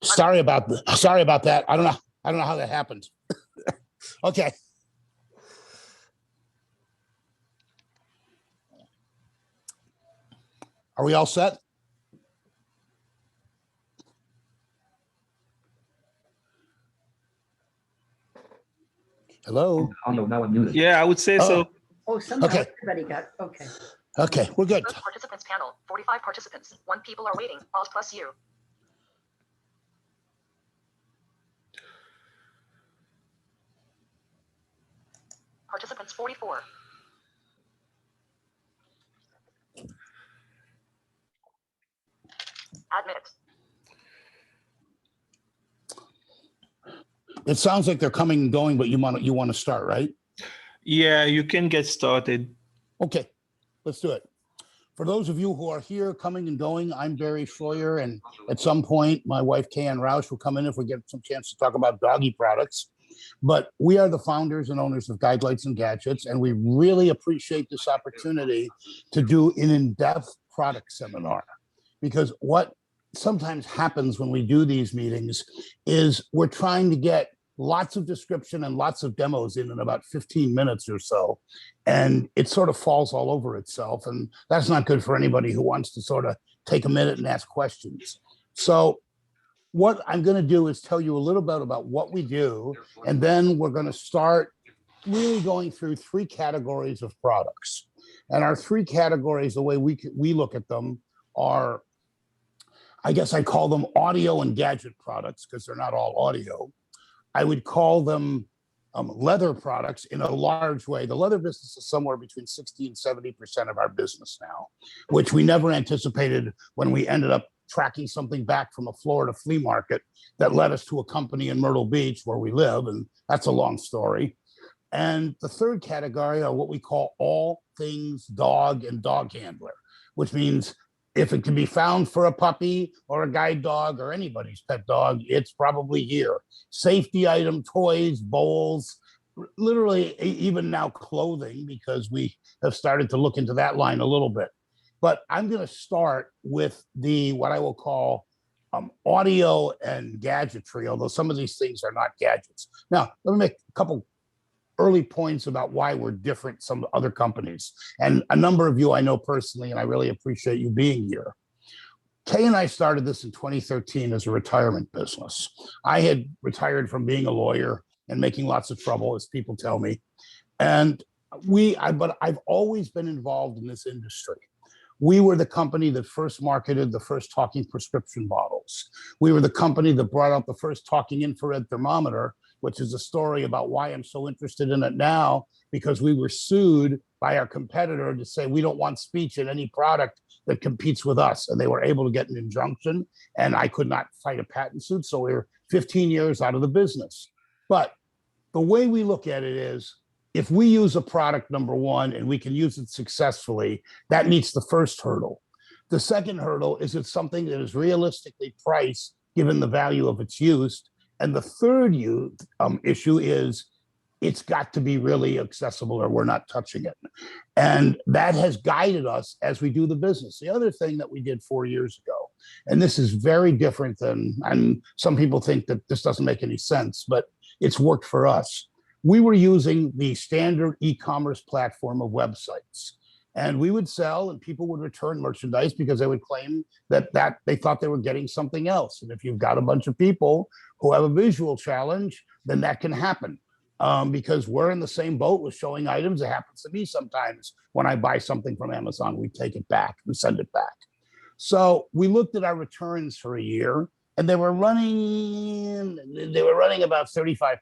Sorry about that. I don't know how that happened. Okay. Are we all set? Hello? Oh, no, now I'm muted. Yeah, I would say so. Oh, somehow Okay. everybody got, okay. Okay, we're good. First participants panel, 45 participants. 1 people are waiting. Alt plus you. Participants 44. Admit. It sounds like they're coming and going, but you want to start, right? Yeah, you can get started. Okay, let's do it. For those of you who are here coming and going, I'm Barry Schroyer, and at some point, my wife, Kayan Roush, will come in if we get some chance to talk about doggy products. But we are the founders and owners of Guidelights and Gadgets, and we really appreciate this opportunity to do an in-depth product seminar. Because what sometimes happens when we do these meetings is we're trying to get lots of description and lots of demos in about 15 minutes or so. And it sort of falls all over itself. And that's not good for anybody who wants to sort of take a minute and ask questions. So what I'm going to do is tell you a little bit about what we do. And then we're going to start really going through 3 categories of products. And our 3 categories, the way we look at them are, I guess I call them audio and gadget products because they're not all audio. I would call them leather products in a large way. The leather business is somewhere between 60 and 70% of our business now, which we never anticipated when we ended up tracking something back from a Florida flea market that led us to a company in Myrtle Beach where we live, and that's a long story. And the third category are what we call all things dog and dog handler, which means if it can be found for a puppy or a guide dog or anybody's pet dog, it's probably here. Safety item, toys, bowls, literally even now clothing, because we have started to look into that line a little bit. But I'm going to start with what I will call audio and gadgetry, although some of these things are not gadgets. Now, let me make a couple early points about why we're different from other companies. And a number of you I know personally, and I really appreciate you being here. Kay and I started this in 2013 as a retirement business. I had retired from being a lawyer and making lots of trouble, as people tell me. And but I've always been involved in this industry. We were the company that first marketed the first talking prescription bottles. We were the company that brought out the first talking infrared thermometer, which is a story about why I'm so interested in it now, because we were sued by our competitor to say we don't want speech in any product that competes with us. And they were able to get an injunction, and I could not fight a patent suit. So we were 15 years out of the business. But the way we look at it is, if we use a product, number one, and we can use it successfully, that meets the first hurdle. The second hurdle is it's something that is realistically priced given the value of its use. And the third issue is it's got to be really accessible or we're not touching it. And that has guided us as we do the business. The other thing that we did 4 years ago, and this is very different than, and some people think that this doesn't make any sense, but it's worked for us. We were using the standard e-commerce platform of websites. And we would sell and people would return merchandise because they would claim that they thought they were getting something else. And if you've got a bunch of people who have a visual challenge, then that can happen because we're in the same boat with showing items. It happens to me sometimes when I buy something from Amazon, we take it back, we send it back. So we looked at our returns for a year and they were running about 35%.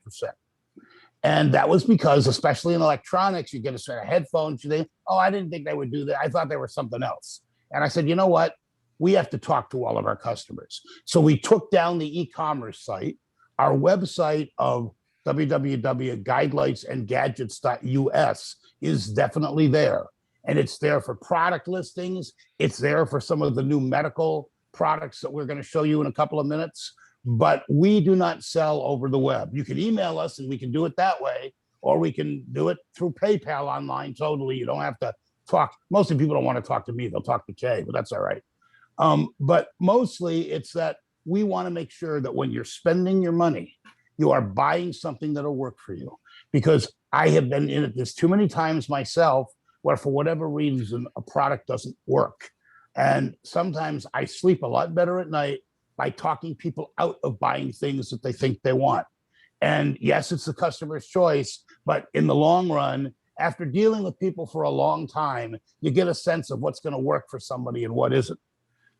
And that was because, especially in electronics, you get a set of headphones, you think, oh, I didn't think they would do that. I thought they were something else. And I said, you know what? We have to talk to all of our customers. So we took down the e-commerce site. Our website of www.guidelightsandgadgets.us is definitely there. And it's there for product listings. It's there for some of the new medical products that we're going to show you in a couple of minutes. But we do not sell over the web. You can email us and we can do it that way, or we can do it through PayPal online totally. You don't have to talk. Most of the people don't want to talk to me. They'll talk to Kay, but that's all right. But mostly it's that we want to make sure that when you're spending your money, you are buying something that'll work for you. Because I have been in it this too many times myself, where for whatever reason, a product doesn't work. And sometimes I sleep a lot better at night by talking people out of buying things that they think they want. And yes, it's the customer's choice, but in the long run, after dealing with people for a long time, you get a sense of what's going to work for somebody and what isn't.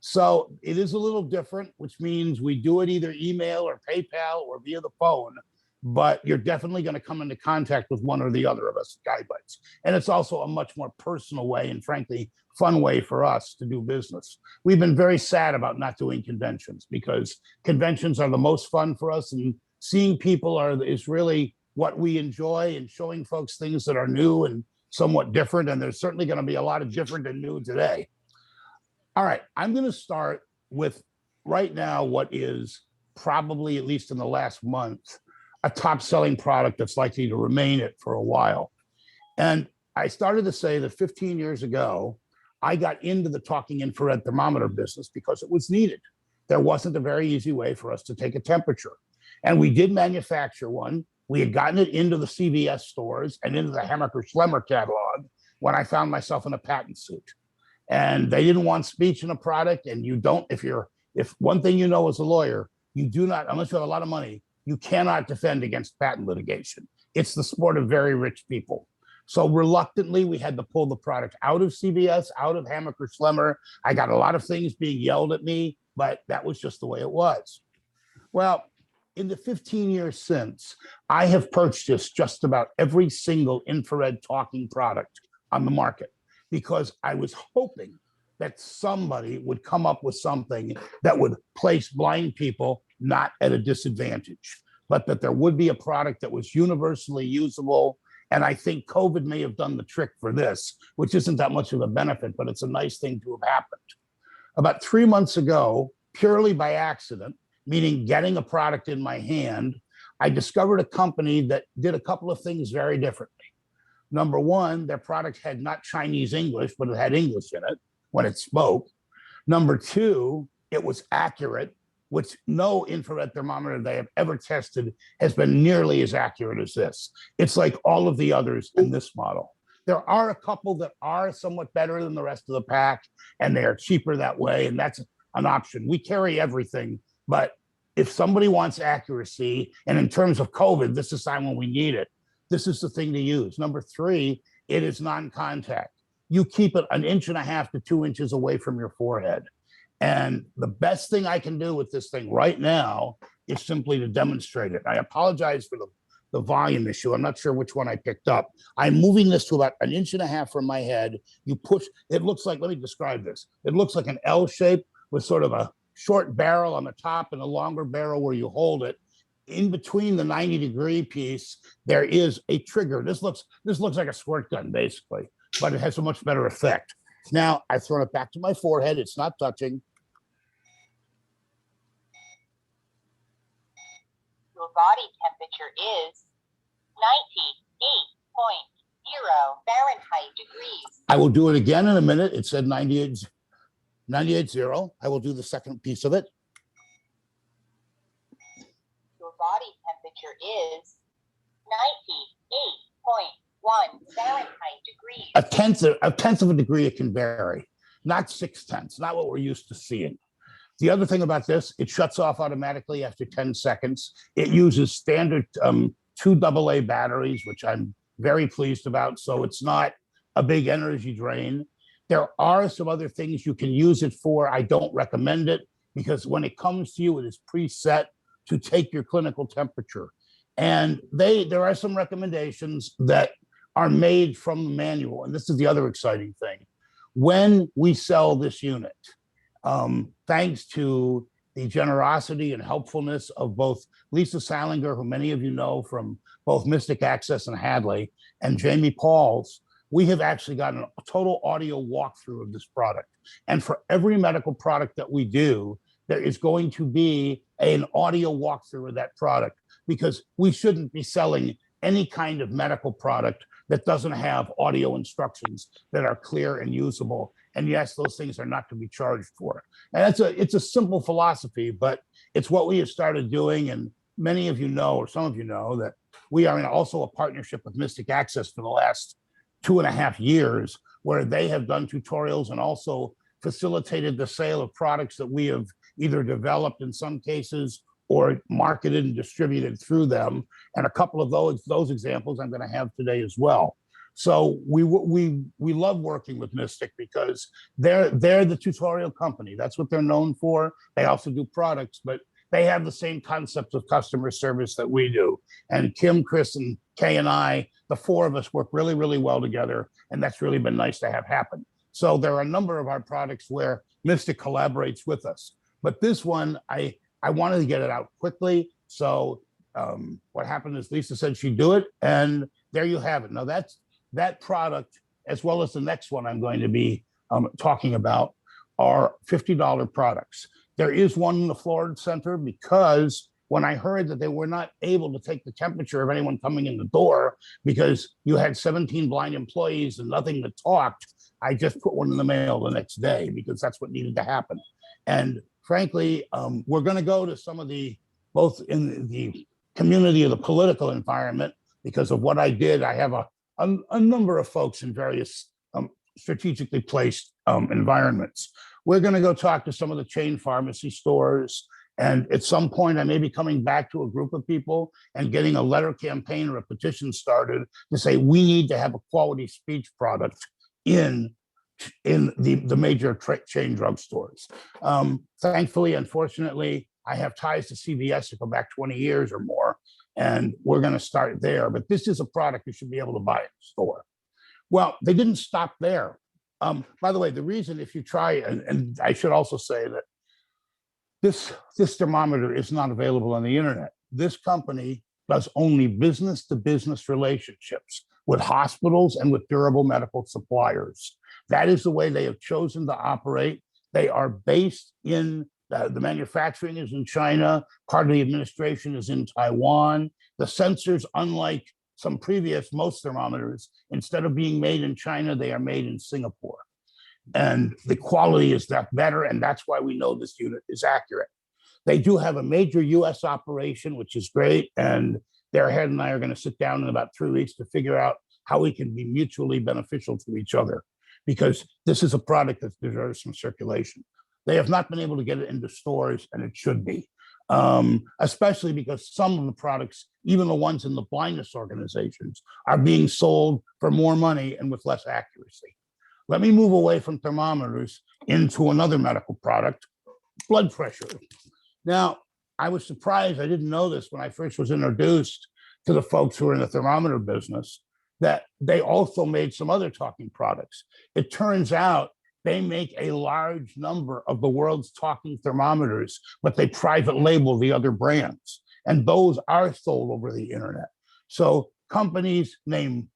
So it is a little different, which means we do it either email or PayPal or via the phone, but you're definitely going to come into contact with one or the other of us at Guidelights. And it's also a much more personal way and frankly, fun way for us to do business. We've been very sad about not doing conventions because conventions are the most fun for us, and seeing people is really what we enjoy, and showing folks things that are new and somewhat different. And there's certainly going to be a lot of different and new today. All right, I'm going to start with right now what is probably, at least in the last month, a top selling product that's likely to remain it for a while. And I started to say that 15 years ago, I got into the talking infrared thermometer business because it was needed. There wasn't a very easy way for us to take a temperature. And we did manufacture one. We had gotten it into the CVS stores and into the Hammacher Schlemmer catalog when I found myself in a patent suit. And they didn't want speech in a product. And you don't, if one thing you know as a lawyer, you do not, unless you have a lot of money, you cannot defend against patent litigation. It's the sport of very rich people. So reluctantly, we had to pull the product out of CVS, out of Hammacher Schlemmer. I got a lot of things being yelled at me, but that was just the way it was. Well, in the 15 years since, I have purchased just about every single infrared talking product on the market because I was hoping that somebody would come up with something that would place blind people not at a disadvantage, but that there would be a product that was universally usable. And I think COVID may have done the trick for this, which isn't that much of a benefit, but it's a nice thing to have happened. About 3 months ago, purely by accident, meaning getting a product in my hand, I discovered a company that did a couple of things very differently. Number one, their product had not Chinese English, but it had English in it when it spoke. Number two, it was accurate, which no infrared thermometer they have ever tested has been nearly as accurate as this. It's like all of the others in this model. There are a couple that are somewhat better than the rest of the pack, and they are cheaper that way, and that's an option. We carry everything, but if somebody wants accuracy, and in terms of COVID, this is the time when we need it, this is the thing to use. Number three, it is non-contact. You keep it 1.5 to 2 inches away from your forehead. And the best thing I can do with this thing right now is simply to demonstrate it. I apologize for the volume issue. I'm not sure which one I picked up. I'm moving this to about 1.5 inches from my head. You push, it looks like, let me describe this. It looks like an L shape with sort of a short barrel on the top and a longer barrel where you hold it. In between the 90-degree piece, there is a trigger. This looks like a squirt gun, basically, but it has a much better effect. Now, I've thrown it back to my forehead. It's not touching. Your body temperature is 98.0 Fahrenheit degrees. I will do it again in a minute. It said 98.0. I will do the second piece of it. Your body temperature is 98.1 Fahrenheit degrees. A tenth of a degree, it can vary. Not 0.6, not what we're used to seeing. The other thing about this, it shuts off automatically after 10 seconds. It uses standard 2 AA batteries, which I'm very pleased about. So it's not a big energy drain. There are some other things you can use it for. I don't recommend it because when it comes to you, it is preset to take your clinical temperature. And there are some recommendations that are made from the manual. And this is the other exciting thing. When we sell this unit, thanks to the generosity and helpfulness of both Lisa Salinger, who many of you know from both Mystic Access and Hadley, and Jamie Pauls, we have actually gotten a total audio walkthrough of this product. And for every medical product that we do, there is going to be an audio walkthrough of that product, because we shouldn't be selling any kind of medical product that doesn't have audio instructions that are clear and usable. And yes, those things are not to be charged for. And it's a simple philosophy, but it's what we have started doing. And many of you know, or some of you know, that we are in also a partnership with Mystic Access for the last 2.5 years, where they have done tutorials and also facilitated the sale of products that we have either developed in some cases or marketed and distributed through them. And a couple of those examples I'm going to have today as well. So we love working with Mystic because they're the tutorial company. That's what they're known for. They also do products, but they have the same concepts of customer service that we do. And Kim, Chris, and Kay and I, the four of us work really, really well together. And that's really been nice to have happen. So there are a number of our products where Mystic collaborates with us. But this one, I wanted to get it out quickly. So what happened is Lisa said she'd do it. And there you have it. Now that product, as well as the next one I'm going to be talking about, are $50 products. There is one in the Florida Center because when I heard that they were not able to take the temperature of anyone coming in the door because you had 17 blind employees and nothing that talked, I just put one in the mail the next day because that's what needed to happen. And frankly, we're going to go to some of both in the community of the political environment because of what I did. I have a number of folks in various strategically placed environments. We're going to go talk to some of the chain pharmacy stores. And at some point, I may be coming back to a group of people and getting a letter campaign or a petition started to say, we need to have a quality speech product in the major chain drugstores. Thankfully, unfortunately, I have ties to CVS to go back 20 years or more, and we're going to start there. But this is a product you should be able to buy in the store. Well, they didn't stop there. By the way, the reason, if you try, and I should also say that this thermometer is not available on the internet. This company does only business-to-business relationships with hospitals and with durable medical suppliers. That is the way they have chosen to operate. They are based in, the manufacturing is in China, part of the administration is in Taiwan. The sensors, unlike some previous most thermometers, instead of being made in China, they are made in Singapore. And the quality is that better, and that's why we know this unit is accurate. They do have a major US operation, which is great, and their head and I are going to sit down in about 3 weeks to figure out how we can be mutually beneficial to each other, because this is a product that deserves some circulation. They have not been able to get it into stores, and it should be, especially because some of the products, even the ones in the blindness organizations, are being sold for more money and with less accuracy. Let me move away from thermometers into another medical product, blood pressure. Now, I was surprised, I didn't know this when I first was introduced to the folks who are in the thermometer business, that they also made some other talking products. It turns out they make a large number of the world's talking thermometers, but they private label the other brands. And those are sold over the internet. So companies name,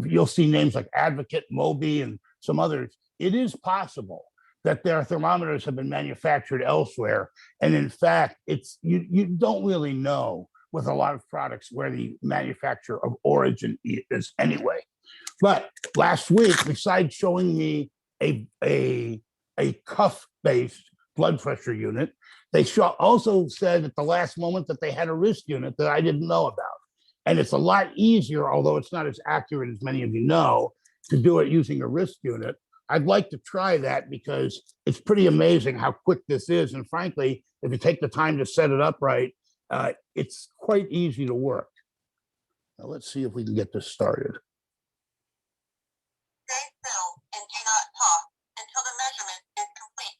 you'll see names like Advocate, Moby, and some others. It is possible that their thermometers have been manufactured elsewhere. And in fact, you don't really know with a lot of products where the manufacturer of origin is anyway. But last week, besides showing me a cuff-based blood pressure unit, they also said at the last moment that they had a wrist unit that I didn't know about. And it's a lot easier, although it's not as accurate as many of you know, to do it using a wrist unit. I'd like to try that because it's pretty amazing how quick this is. And frankly, if you take the time to set it up right, it's quite easy to work. Now let's see if we can get this started. Stay still and do not talk until the measurement is complete.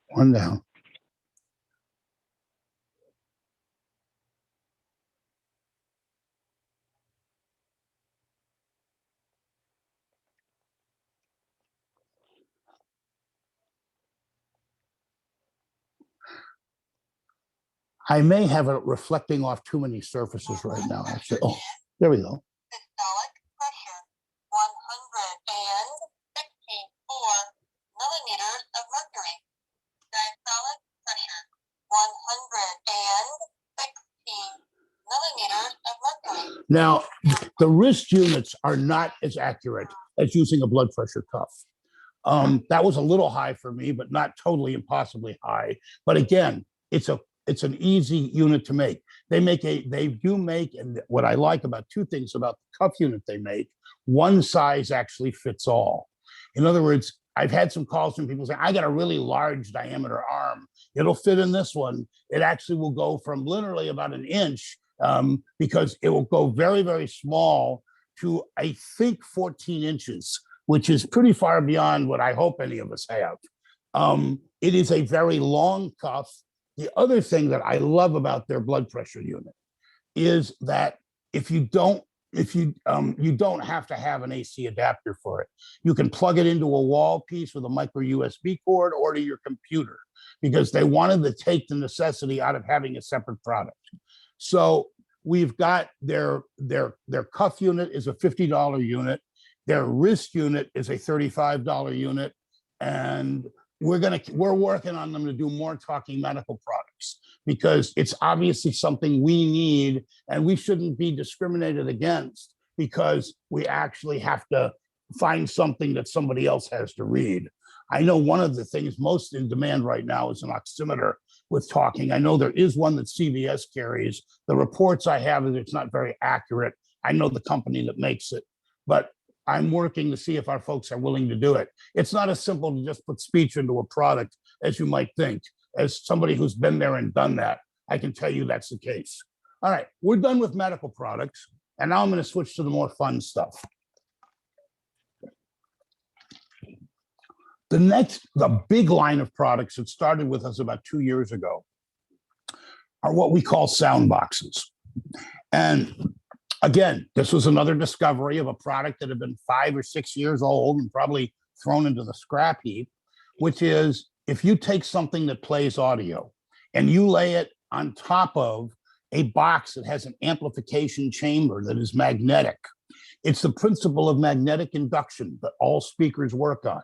One down. I may have it reflecting off too many surfaces right now, actually. Oh, there we go. Systolic pressure Now, the wrist units are not as accurate as using a blood pressure cuff. That was a little high for me, but not totally impossibly high. But again, it's an easy unit to make. They do make, and what I like about two things about the cuff unit they make, one size actually fits all. In other words, I've had some calls from people saying, I got a really large diameter arm. It'll fit in this one. It actually will go from literally about an inch because it will go very, very small to, I think, 14 inches, which is pretty far beyond what I hope any of us have. It is a very long cuff. The other thing that I love about their blood pressure unit is that you don't have to have an AC adapter for it. You can plug it into a wall piece with a micro USB cord or to your computer, because they wanted to take the necessity out of having a separate product. So we've got their cuff unit is a $50 unit. Their wrist unit is a $35 unit. And we're working on them to do more talking medical products, because it's obviously something we need, and we shouldn't be discriminated against because we actually have to find something that somebody else has to read. I know one of the things most in demand right now is an oximeter with talking. I know there is one that CVS carries. The reports I have is it's not very accurate. I know the company that makes it, but I'm working to see if our folks are willing to do it. It's not as simple to just put speech into a product as you might think. As somebody who's been there and done that, I can tell you that's the case. All right, we're done with medical products, and now I'm going to switch to the more fun stuff. The big line of products that started with us about 2 years ago are what we call sound boxes. And again, this was another discovery of a product that had been 5 or 6 years old and probably thrown into the scrap heap, which is if you take something that plays audio and you lay it on top of a box that has an amplification chamber that is magnetic. It's the principle of magnetic induction that all speakers work on.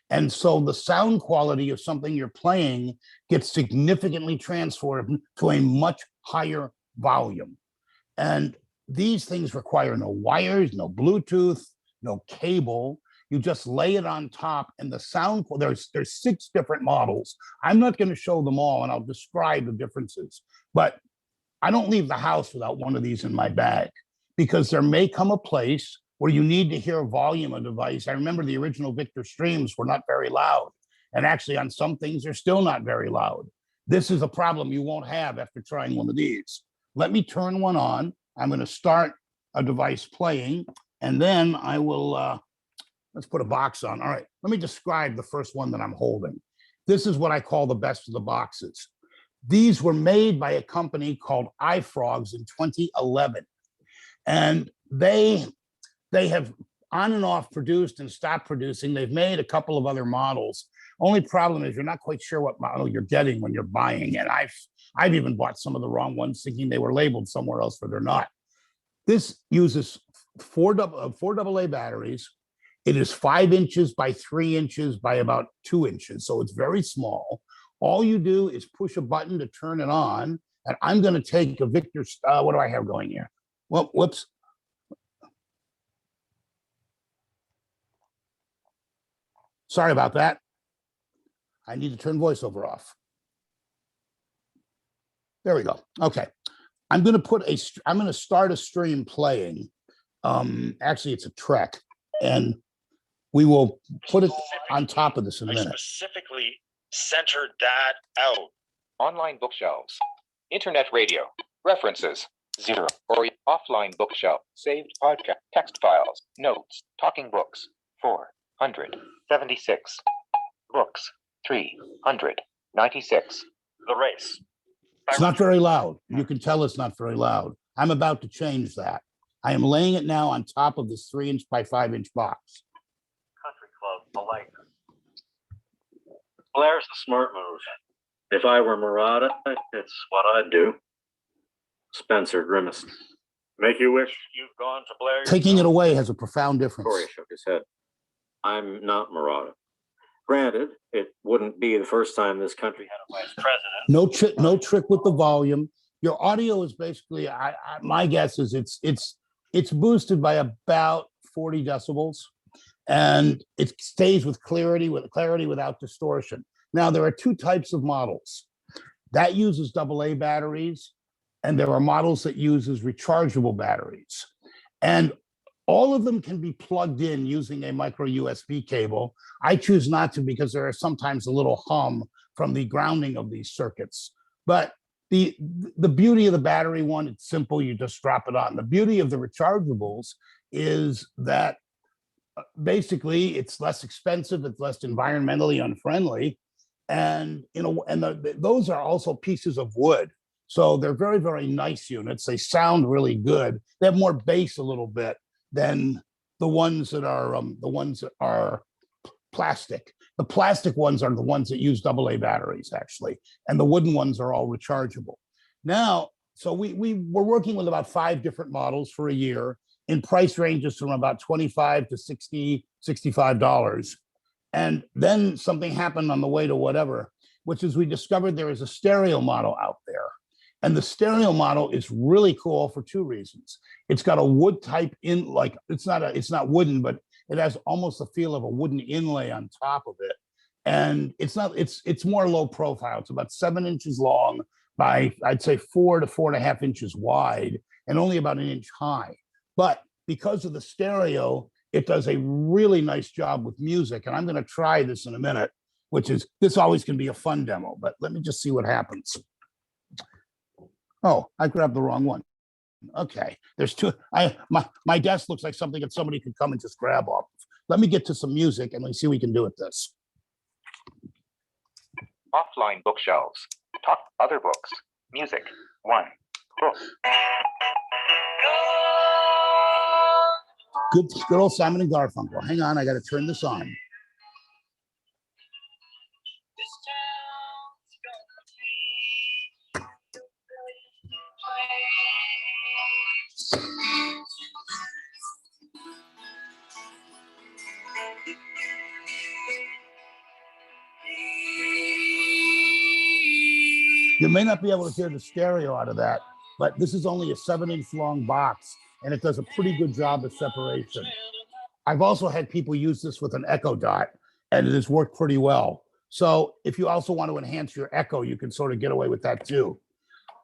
And so the sound quality of something you're playing gets significantly transformed to a much higher volume. And these things require no wires, no Bluetooth, no cable. You just lay it on top, and the sound, there's 6 different models. I'm not going to show them all, and I'll describe the differences. But I don't leave the house without one of these in my bag, because there may come a place where you need to hear a volume of device. I remember the original Victor Streams were not very loud. And actually on some things, they're still not very loud. This is a problem you won't have after trying one of these. Let me turn one on. I'm going to start a device playing, and then I will, let's put a box on. All right, let me describe the first one that I'm holding. This is what I call the best of the boxes. These were made by a company called iFrogs in 2011. And they have on and off produced and stopped producing. They've made a couple of other models. Only problem is you're not quite sure what model you're getting when you're buying. And I've even bought some of the wrong ones thinking they were labeled somewhere else, but they're not. This uses 4 AA batteries. It is 5 inches by 3 inches by about 2 inches. So it's very small. All you do is push a button to turn it on. And I'm going to take a Victor, what do I have going here? Well, whoops. Sorry about that. I need to turn voiceover off. There we go. Okay. I'm going to start a stream playing. Actually, it's a Trek, and we will put it on top of this in a minute. Specifically centered that out. Online bookshelves, internet radio, references, 0, or offline bookshelf, saved podcast, text files, notes, talking books, 476, books, 396. The race. It's not very loud. You can tell it's not very loud. I'm about to change that. I am laying it now on top of this 3 inch by 5 inch box. Country club, I like it. Blair's the smart move. If I were Murata, it's what I'd do. Spencer grimaced. Make you wish you'd gone to Blair. Taking it away has a profound difference. Corey shook his head. I'm not Murata. Granted, it wouldn't be the first time this country had a vice president. No trick with the volume. Your audio is basically, my guess is it's It's boosted by about 40 decibels, and it stays with clarity without distortion. Now, there are two types of models. That uses AA batteries, and there are models that uses rechargeable batteries. And all of them can be plugged in using a micro USB cable. I choose not to because there are sometimes a little hum from the grounding of these circuits. But the beauty of the battery one, it's simple, you just drop it on. The beauty of the rechargeables is that basically it's less expensive, it's less environmentally unfriendly. And those are also pieces of wood. So they're very, very nice units. They sound really good. They have more bass a little bit than the ones that are plastic. The plastic ones are the ones that use AA batteries, actually, and the wooden ones are all rechargeable. Now, so we're working with about 5 different models for a year in price ranges from about $25 to $60, $65. And then something happened on the way to whatever, which is we discovered there is a stereo model out there. And the stereo model is really cool for 2 reasons. It's got a wood type in, like it's not wooden, but it has almost the feel of a wooden inlay on top of it. And it's more low profile. It's about 7 inches long by, I'd say, 4 to 4.5 inches wide, and only about 1 inch high. But because of the stereo, it does a really nice job with music. And I'm going to try this in a minute, this always can be a fun demo, but let me just see what happens. Oh, I grabbed the wrong one. Okay, there's 2. My desk looks like something that somebody could come and just grab off. Let me get to some music and let's see what we can do with this. Offline bookshelves. Top other books. Music. 1. Book. Good old Simon and Garfunkel. Hang on, I got to turn this on. You may not be able to hear the stereo out of that, but this is only a 7-inch long box, and it does a pretty good job of separation. I've also had people use this with an Echo Dot, and it has worked pretty well. So if you also want to enhance your echo, you can sort of get away with that too.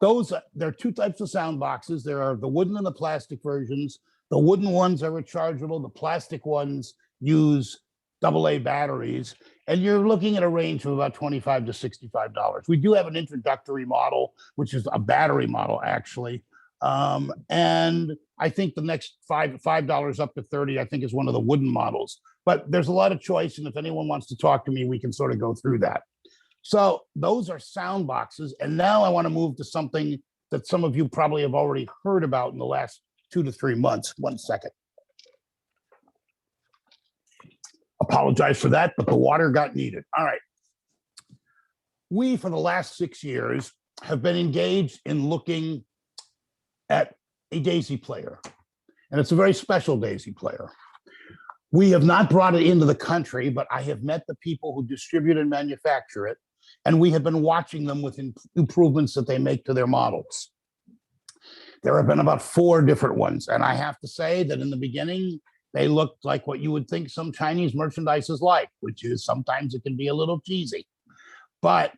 There are 2 types of sound boxes. There are the wooden and the plastic versions. The wooden ones are rechargeable. The plastic ones use AA batteries, and you're looking at a range of about $25 to $65. We do have an introductory model, which is a battery model, actually. And I think the next $5 up to $30, I think, is one of the wooden models. But there's a lot of choice, and if anyone wants to talk to me, we can sort of go through that. So those are sound boxes, and now I want to move to something that some of you probably have already heard about in the last 2 to 3 months. 1 second. Apologize for that, but the water got needed. All right. We, for the last 6 years, have been engaged in looking at a daisy player, and it's a very special daisy player. We have not brought it into the country, but I have met the people who distribute and manufacture it, and we have been watching them with improvements that they make to their models. There have been about 4 different ones, and I have to say that in the beginning, they looked like what you would think some Chinese merchandise is like, which is sometimes it can be a little cheesy. But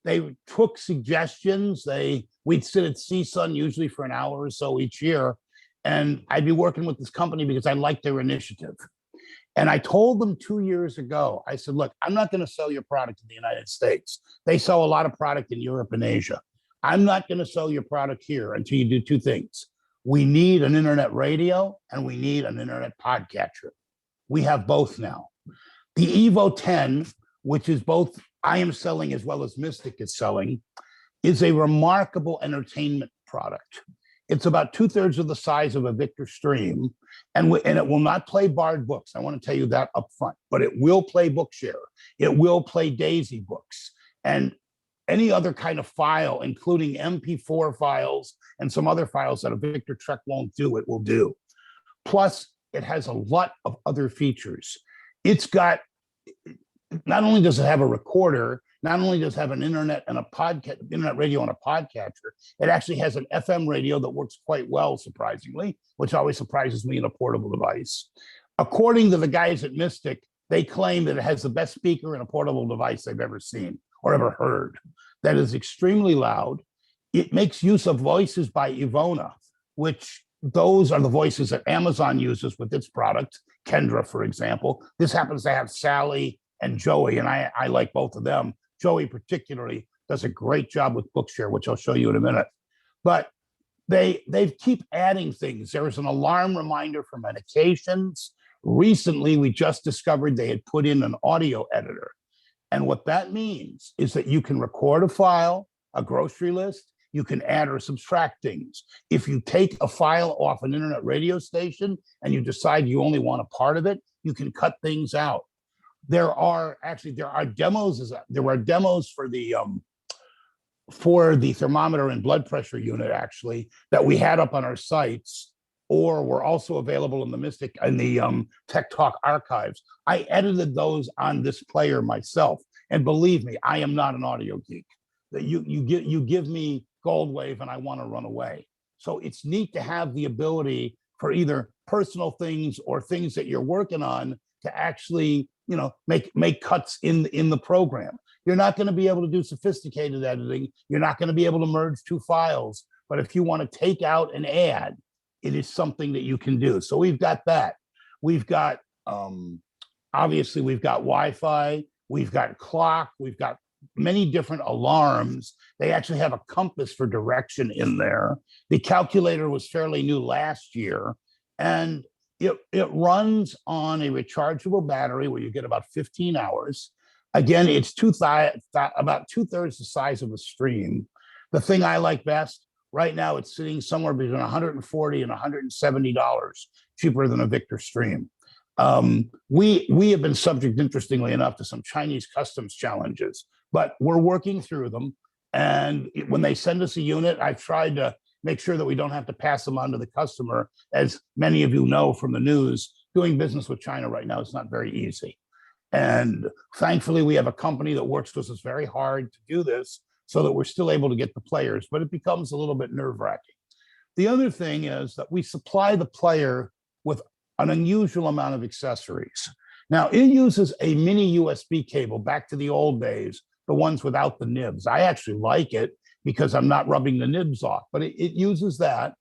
they took suggestions. We'd sit at CSUN usually for an hour or so each year, and I'd be working with this company because I liked their initiative. And I told them 2 years ago, I said, look, I'm not going to sell your product in the United States. They sell a lot of product in Europe and Asia. I'm not going to sell your product here until you do 2 things. We need an internet radio and we need an internet podcatcher. We have both now. The Evo 10, which is both I am selling as well as Mystic is selling, is a remarkable entertainment product. It's about 2/3 of the size of a Victor Stream, and it will not play barred books. I want to tell you that up front, but it will play Bookshare. It will play Daisy books and any other kind of file, including MP4 files and some other files that a Victor Trek won't do, it will do. Plus, it has a lot of other features. It's got, not only does it have a recorder, not only does it have an internet and a podcast, internet radio and a podcatcher, it actually has an FM radio that works quite well, surprisingly, which always surprises me in a portable device. According to the guys at Mystic, they claim that it has the best speaker in a portable device they've ever seen or ever heard. That is extremely loud. It makes use of voices by Ivona, which those are the voices that Amazon uses with its product, Kendra, for example. This happens to have Sally and Joey, and I like both of them. Joey particularly does a great job with Bookshare, which I'll show you in a minute. But they keep adding things. There is an alarm reminder for medications. Recently, we just discovered they had put in an audio editor. And what that means is that you can record a file, a grocery list, you can add or subtract things. If you take a file off an internet radio station and you decide you only want a part of it, you can cut things out. There are demos. There were demos for the thermometer and blood pressure unit, actually, that we had up on our sites, or were also available in the Mystic and the Tech Talk archives. I edited those on this player myself, and believe me, I am not an audio geek. That you give me Goldwave and I want to run away. So it's neat to have the ability for either personal things or things that you're working on to actually, you know, make cuts in the program. You're not going to be able to do sophisticated editing. You're not going to be able to merge two files. But if you want to take out and add, it is something that you can do. So we've got that. We've got, obviously, we've got Wi-Fi. We've got clock. We've got many different alarms. They actually have a compass for direction in there. The calculator was fairly new last year. And it runs on a rechargeable battery where you get about 15 hours. Again, it's about 2/3 the size of a stream. The thing I like best, right now it's sitting somewhere between $140 and $170, cheaper than a Victor Stream. We have been subject, interestingly enough, to some Chinese customs challenges, but we're working through them. And when they send us a unit, I've tried to make sure that we don't have to pass them on to the customer. As many of you know from the news, doing business with China right now is not very easy. And thankfully, we have a company that works with us very hard to do this so that we're still able to get the players, but it becomes a little bit nerve-wracking. The other thing is that we supply the player with an unusual amount of accessories. Now, it uses a mini USB cable back to the old days, the ones without the nibs. I actually like it because I'm not rubbing the nibs off, but it uses that.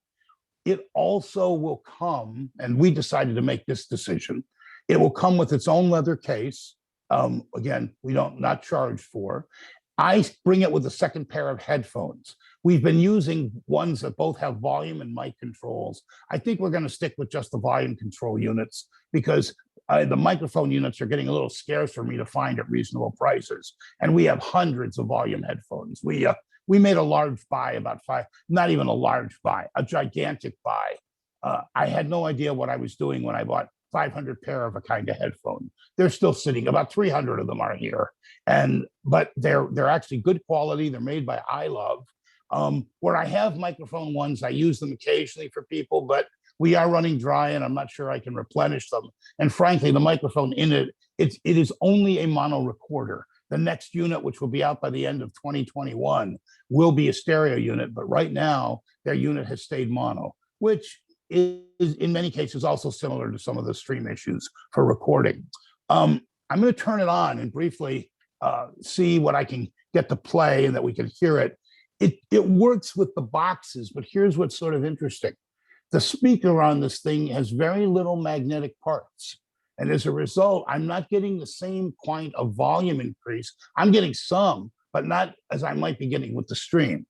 It also will come, and we decided to make this decision, it will come with its own leather case. Again, we don't not charge for. I bring it with a second pair of headphones. We've been using ones that both have volume and mic controls. I think we're going to stick with just the volume control units because the microphone units are getting a little scarce for me to find at reasonable prices. And we have hundreds of volume headphones. We made a large buy, not even a large buy, a gigantic buy. I had no idea what I was doing when I bought 500 pair of a kind of headphone. They're still sitting, about 300 of them are here. But they're actually good quality. They're made by iLove. Where I have microphone ones, I use them occasionally for people, but we are running dry and I'm not sure I can replenish them. And frankly, the microphone in it is only a mono recorder. The next unit, which will be out by the end of 2021, will be a stereo unit. But right now, their unit has stayed mono, which is in many cases also similar to some of the stream issues for recording. I'm going to turn it on and briefly see what I can get to play and that we can hear it. It works with the boxes, but here's what's sort of interesting. The speaker on this thing has very little magnetic parts. And as a result, I'm not getting the same kind of volume increase. I'm getting some, but not as I might be getting with the stream.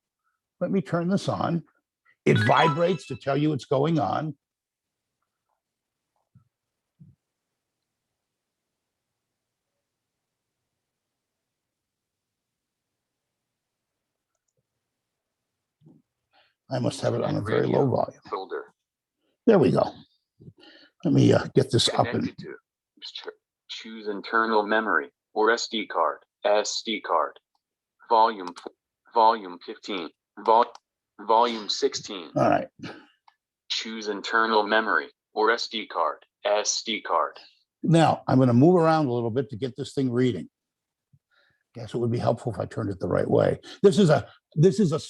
Let me turn this on. It vibrates to tell you what's going on. I must have it on a very low volume. Folder. There we go. Let me get this up and Connected to. Choose internal memory or SD card. SD card. Volume 15. Volume 16. all right. Choose internal memory or SD card. SD card. Now I'm going to move around a little bit to get this thing reading. Guess it would be helpful if I turned it the right way. This is a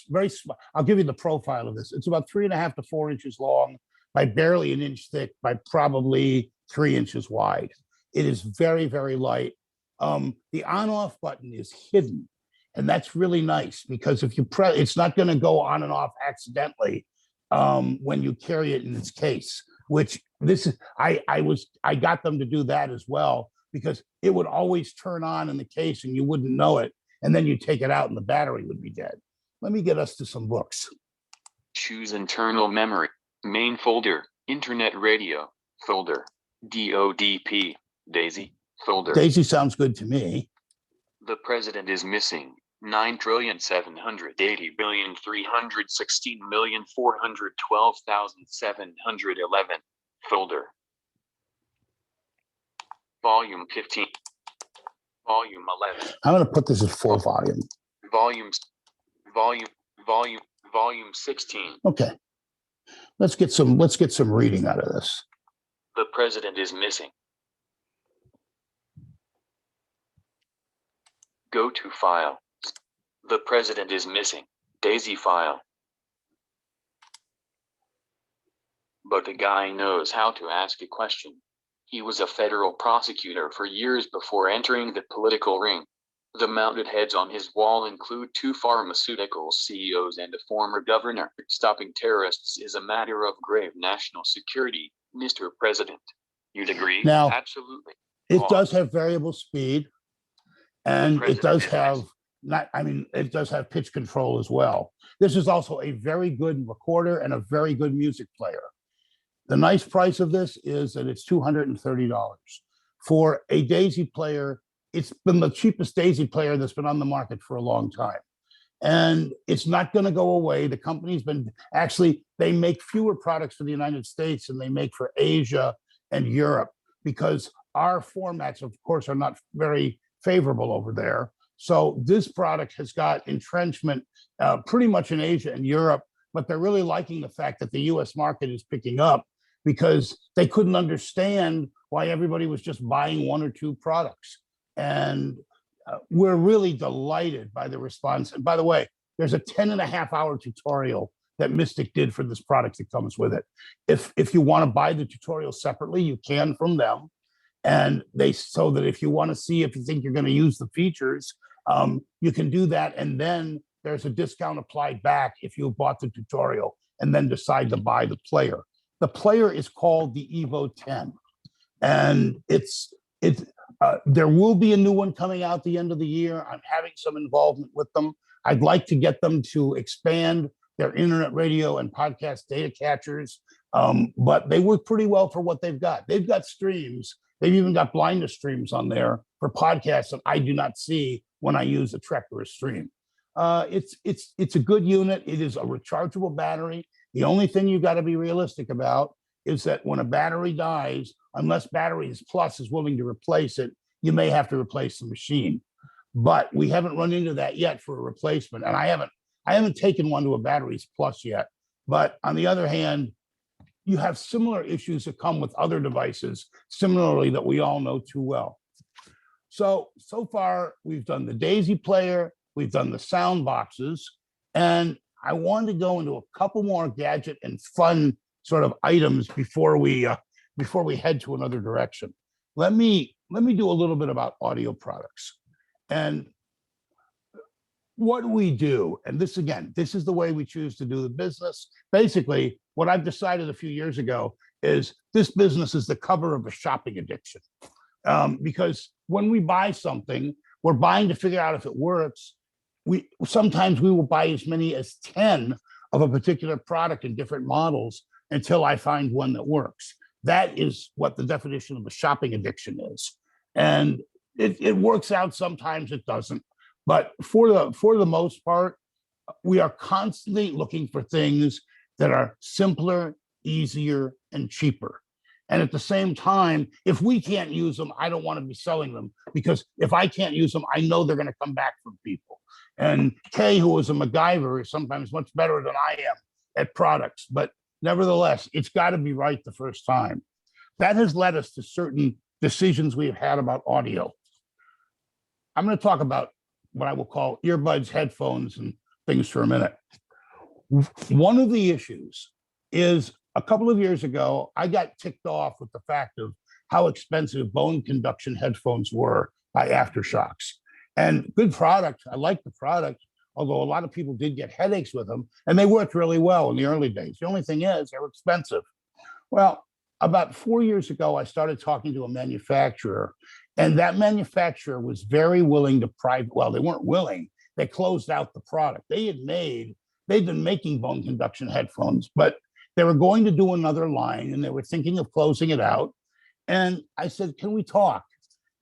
very, I'll give you the profile of this. It's about 3.5 to 4 inches long by barely an inch thick by probably 3 inches wide. It is very, very light. The on-off button is hidden, and that's really nice because if you press, it's not going to go on and off accidentally when you carry it in its case. Which this is, I got them to do that as well because it would always turn on in the case and you wouldn't know it, and then you take it out and the battery would be dead. Let me get us to some books. Choose internal memory. Main folder. Internet radio. Folder. DODP. Daisy. Folder. Daisy sounds good to me. The president is missing. 9,780,316,412,711. Folder. Volume 15. Volume 11. I'm going to put this at full volume. Volume 16. Okay. Let's get some reading out of this. The president is missing. Go to file. The president is missing. Daisy file. But the guy knows how to ask a question. He was a federal prosecutor for years before entering the political ring. The mounted heads on his wall include 2 pharmaceutical CEOs and a former governor. Stopping terrorists is a matter of grave national security, Mr. President. You'd agree? Now, absolutely. It does have variable speed, and it does have it does have pitch control as well. This is also a very good recorder and a very good music player. The nice price of this is that it's $230. For a Daisy player, it's been the cheapest Daisy player that's been on the market for a long time. And it's not going to go away. The company's been, actually, they make fewer products for the United States than they make for Asia and Europe because our formats, of course, are not very favorable over there. So this product has got entrenchment pretty much in Asia and Europe, but they're really liking the fact that the US market is picking up because they couldn't understand why everybody was just buying 1 or 2 products. And we're really delighted by the response. And by the way, there's a 10.5-hour tutorial that Mystic did for this product that comes with it. If you want to buy the tutorial separately, you can from them. And so that if you want to see if you think you're going to use the features, you can do that. And then there's a discount applied back if you bought the tutorial and then decide to buy the player. The player is called the Evo 10. And there will be a new one coming out the end of the year. I'm having some involvement with them. I'd like to get them to expand their internet radio and podcast data catchers, but they work pretty well for what they've got. They've got streams. They've even got blindness streams on there for podcasts that I do not see when I use a Trek or a stream. It's a good unit. It is a rechargeable battery. The only thing you got to be realistic about is that when a battery dies, unless Batteries Plus is willing to replace it, you may have to replace the machine. But we haven't run into that yet for a replacement, and I haven't taken one to a Batteries Plus yet. But on the other hand, you have similar issues that come with other devices, similarly that we all know too well. So far, we've done the Daisy player, we've done the sound boxes, and I wanted to go into a couple more gadget and fun sort of items before we head to another direction. Let me do a little bit about audio products. And what we do, and this is the way we choose to do the business. Basically, what I've decided a few years ago is this business is the cover of a shopping addiction. Because when we buy something, we're buying to figure out if it works. Sometimes we will buy as many as 10 of a particular product in different models until I find one that works. That is what the definition of a shopping addiction is. And it works out, sometimes it doesn't. But for the most part, we are constantly looking for things that are simpler, easier, and cheaper. And at the same time, if we can't use them, I don't want to be selling them, because if I can't use them, I know they're going to come back from people. And Kay, who is a MacGyver, is sometimes much better than I am at products. But nevertheless, it's got to be right the first time. That has led us to certain decisions we have had about audio. I'm going to talk about what I will call earbuds, headphones, and things for a minute. One of the issues is a couple of years ago, I got ticked off with the fact of how expensive bone conduction headphones were by Aftershocks. And good product. I like the product, although a lot of people did get headaches with them, and they worked really well in the early days. The only thing is they were expensive. Well, about 4 years ago, I started talking to a manufacturer, and that manufacturer was very willing to well, they weren't willing. They closed out the product. They'd been making bone conduction headphones, but they were going to do another line, and they were thinking of closing it out. And I said, can we talk?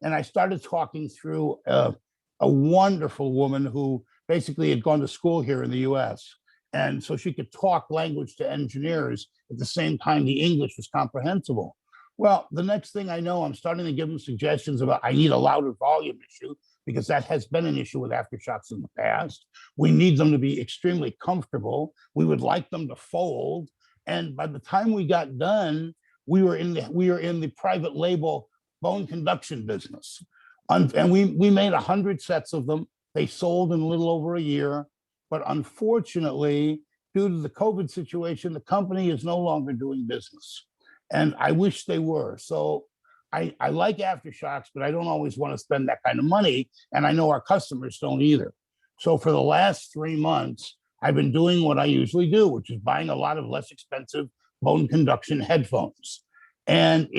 And I started talking through a wonderful woman who basically had gone to school here in the US. And so she could talk language to engineers at the same time the English was comprehensible. Well, the next thing I know, I'm starting to give them suggestions about I need a louder volume issue, because that has been an issue with Aftershocks in the past. We need them to be extremely comfortable. We would like them to fold. And by the time we got done, we were in the private label bone conduction business. And we made 100 sets of them. They sold in a little over a year. But unfortunately, due to the COVID situation, the company is no longer doing business. And I wish they were. So I like Aftershocks, but I don't always want to spend that kind of money. And I know our customers don't either. So for the last 3 months, I've been doing what I usually do, which is buying a lot of less expensive bone conduction headphones. And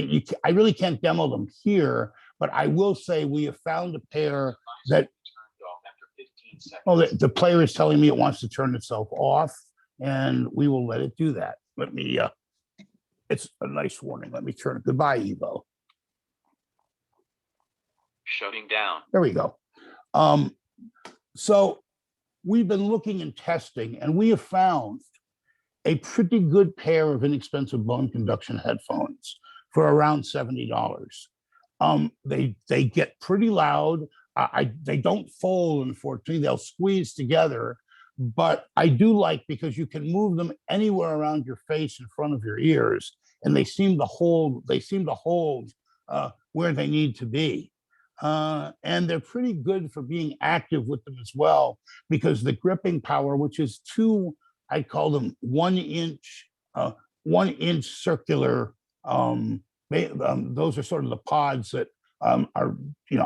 I really can't demo them here, but I will say we have found a pair that, oh, the player is telling me it wants to turn itself off, and we will let it do that. Let me, it's a nice warning. Let me turn it. Goodbye, Evo. Shutting down. There we go. So we've been looking and testing, and we have found a pretty good pair of inexpensive bone conduction headphones for around $70. They get pretty loud. They don't fold, unfortunately. They'll squeeze together, but I do like, because you can move them anywhere around your face in front of your ears, and they seem to hold. They seem to hold where they need to be. And they're pretty good for being active with them as well, because the gripping power, which is two, I call them 1 inch, 1 inch circular. Those are sort of the pods that are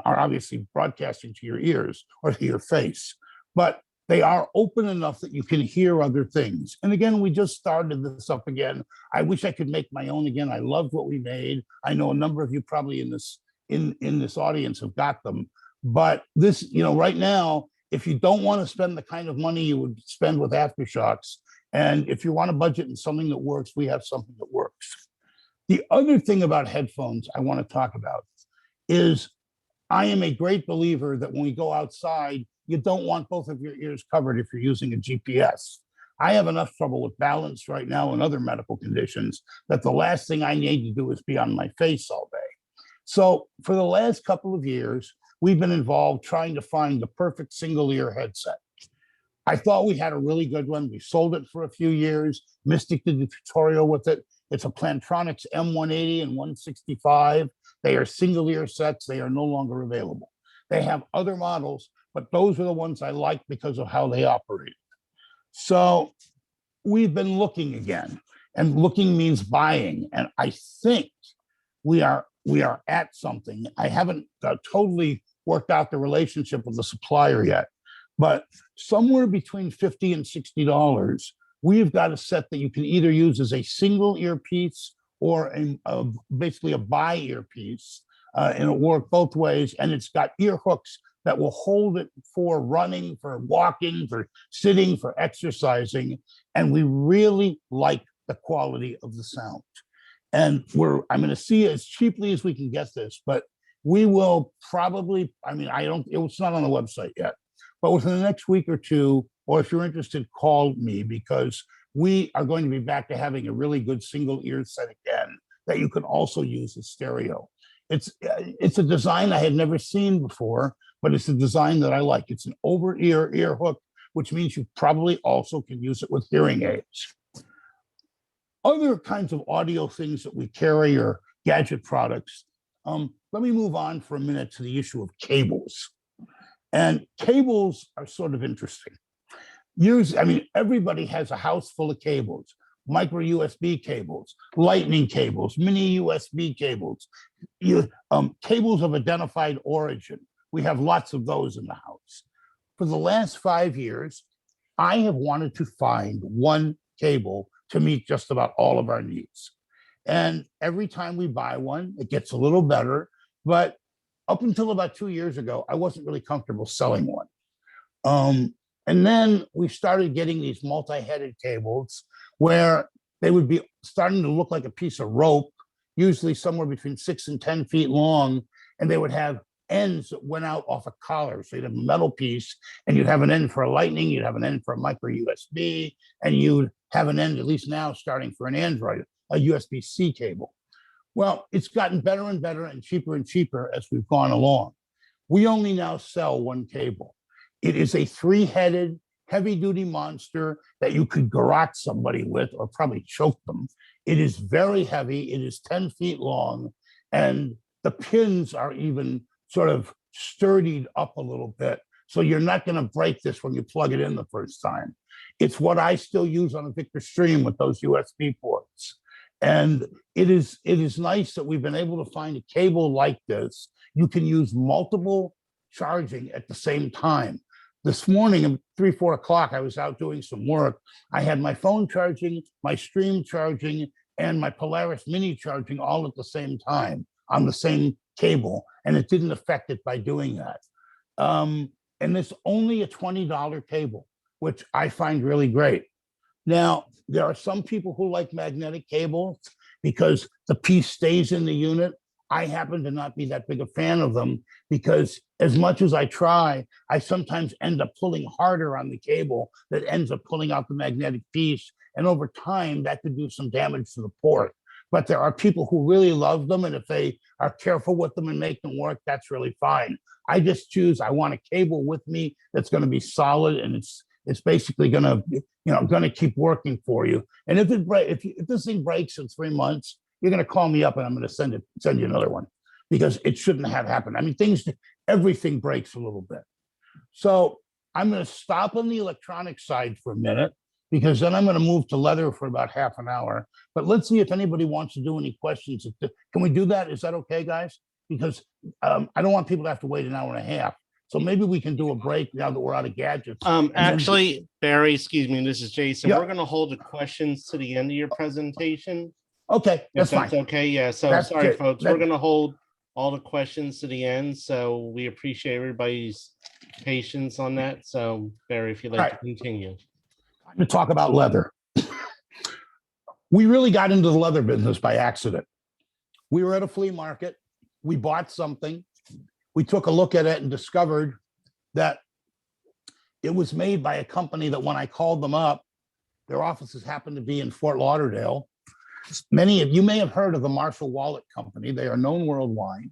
obviously broadcasting to your ears or to your face, but they are open enough that you can hear other things. And again, we just started this up again. I wish I could make my own again. I loved what we made. I know a number of you probably in this audience have got them, but this, right now, if you don't want to spend the kind of money you would spend with Aftershocks, and if you want to budget in something that works, we have something that works. The other thing about headphones I want to talk about is I am a great believer that when we go outside, you don't want both of your ears covered if you're using a GPS. I have enough trouble with balance right now and other medical conditions that the last thing I need to do is be on my face all day. So for the last couple of years, we've been involved trying to find the perfect single ear headset. I thought we had a really good one. We sold it for a few years. Mystic did the tutorial with it. It's a Plantronics M180 and 165. They are single ear sets. They are no longer available. They have other models, but those are the ones I like because of how they operate. So we've been looking again, and looking means buying. And I think we are at something. I haven't totally worked out the relationship with the supplier yet, but somewhere between $50 and $60, we've got a set that you can either use as a single earpiece or basically a bi-earpiece, and it'll work both ways. And it's got ear hooks that will hold it for running, for walking, for sitting, for exercising. And we really like the quality of the sound. And I'm going to see as cheaply as we can get this, but we will probably, it's not on the website yet, but within the next week or two, or if you're interested, call me, because we are going to be back to having a really good single ear set again that you can also use as stereo. It's a design I had never seen before, but it's a design that I like. It's an over-ear ear hook, which means you probably also can use it with hearing aids. Other kinds of audio things that we carry are gadget products. Let me move on for a minute to the issue of cables. And cables are sort of interesting. Everybody has a house full of cables, micro USB cables, lightning cables, mini USB cables, cables of identified origin. We have lots of those in the house. For the last 5 years, I have wanted to find one cable to meet just about all of our needs. And every time we buy one, it gets a little better. But up until about 2 years ago, I wasn't really comfortable selling one. And then we started getting these multi-headed cables where they would be starting to look like a piece of rope, usually somewhere between 6 and 10 feet long. And they would have ends that went out off a collar. So you'd have a metal piece and you'd have an end for a lightning, you'd have an end for a micro USB, and you'd have an end, at least now, starting for an Android, a USB-C cable. Well, it's gotten better and better and cheaper as we've gone along. We only now sell one cable. It is a 3-headed, heavy-duty monster that you could garrote somebody with or probably choke them. It is very heavy. It is 10 feet long, and the pins are even sort of sturdied up a little bit. So you're not going to break this when you plug it in the first time. It's what I still use on a Victor Stream with those USB ports. And it is nice that we've been able to find a cable like this. You can use multiple charging at the same time. This morning at 3, 4 o'clock, I was out doing some work. I had my phone charging, my Stream charging, and my Polaris Mini charging all at the same time on the same cable, and it didn't affect it by doing that. And it's only a $20 cable, which I find really great. Now, there are some people who like magnetic cables because the piece stays in the unit. I happen to not be that big a fan of them because as much as I try, I sometimes end up pulling harder on the cable that ends up pulling out the magnetic piece. And over time, that could do some damage to the port. But there are people who really love them. And if they are careful with them and make them work, that's really fine. I just choose, I want a cable with me that's going to be solid and it's basically going to keep working for you. And if this thing breaks in 3 months, you're going to call me up and I'm going to send you another one because it shouldn't have happened. I mean, everything breaks a little bit. So I'm going to stop on the electronic side for a minute because then I'm going to move to leather for about half an hour. But let's see if anybody wants to do any questions. Can we do that? Is that okay, guys? Because I don't want people to have to wait an hour and a half. So maybe we can do a break now that we're out of gadgets. Actually, Barry, excuse me, this is Jason. Yeah. We're going to hold the questions to the end of your presentation. Okay, that's fine. Okay, yeah. So That's sorry, good. folks. We're going to hold all the questions to the end. So we appreciate everybody's patience on that. So Barry, if you'd like to continue. Time to talk about leather. We really got into the leather business by accident. We were at a flea market. We bought something. We took a look at it and discovered that it was made by a company that when I called them up, their offices happened to be in Fort Lauderdale. Many of you may have heard of the Marshall Wallet Company. They are known worldwide.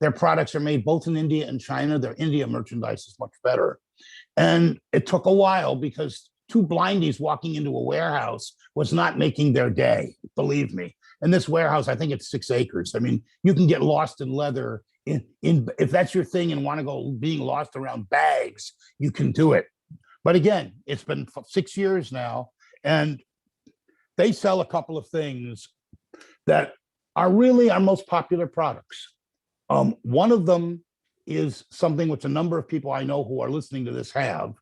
Their products are made both in India and China. Their India merchandise is much better. And it took a while because 2 blindies walking into a warehouse was not making their day, believe me. And this warehouse, I think it's 6 acres. I mean, you can get lost in leather. If that's your thing and want to go being lost around bags, you can do it. But again, it's been 6 years now, and they sell a couple of things that are really our most popular products. One of them is something which a number of people I know who are listening to this have.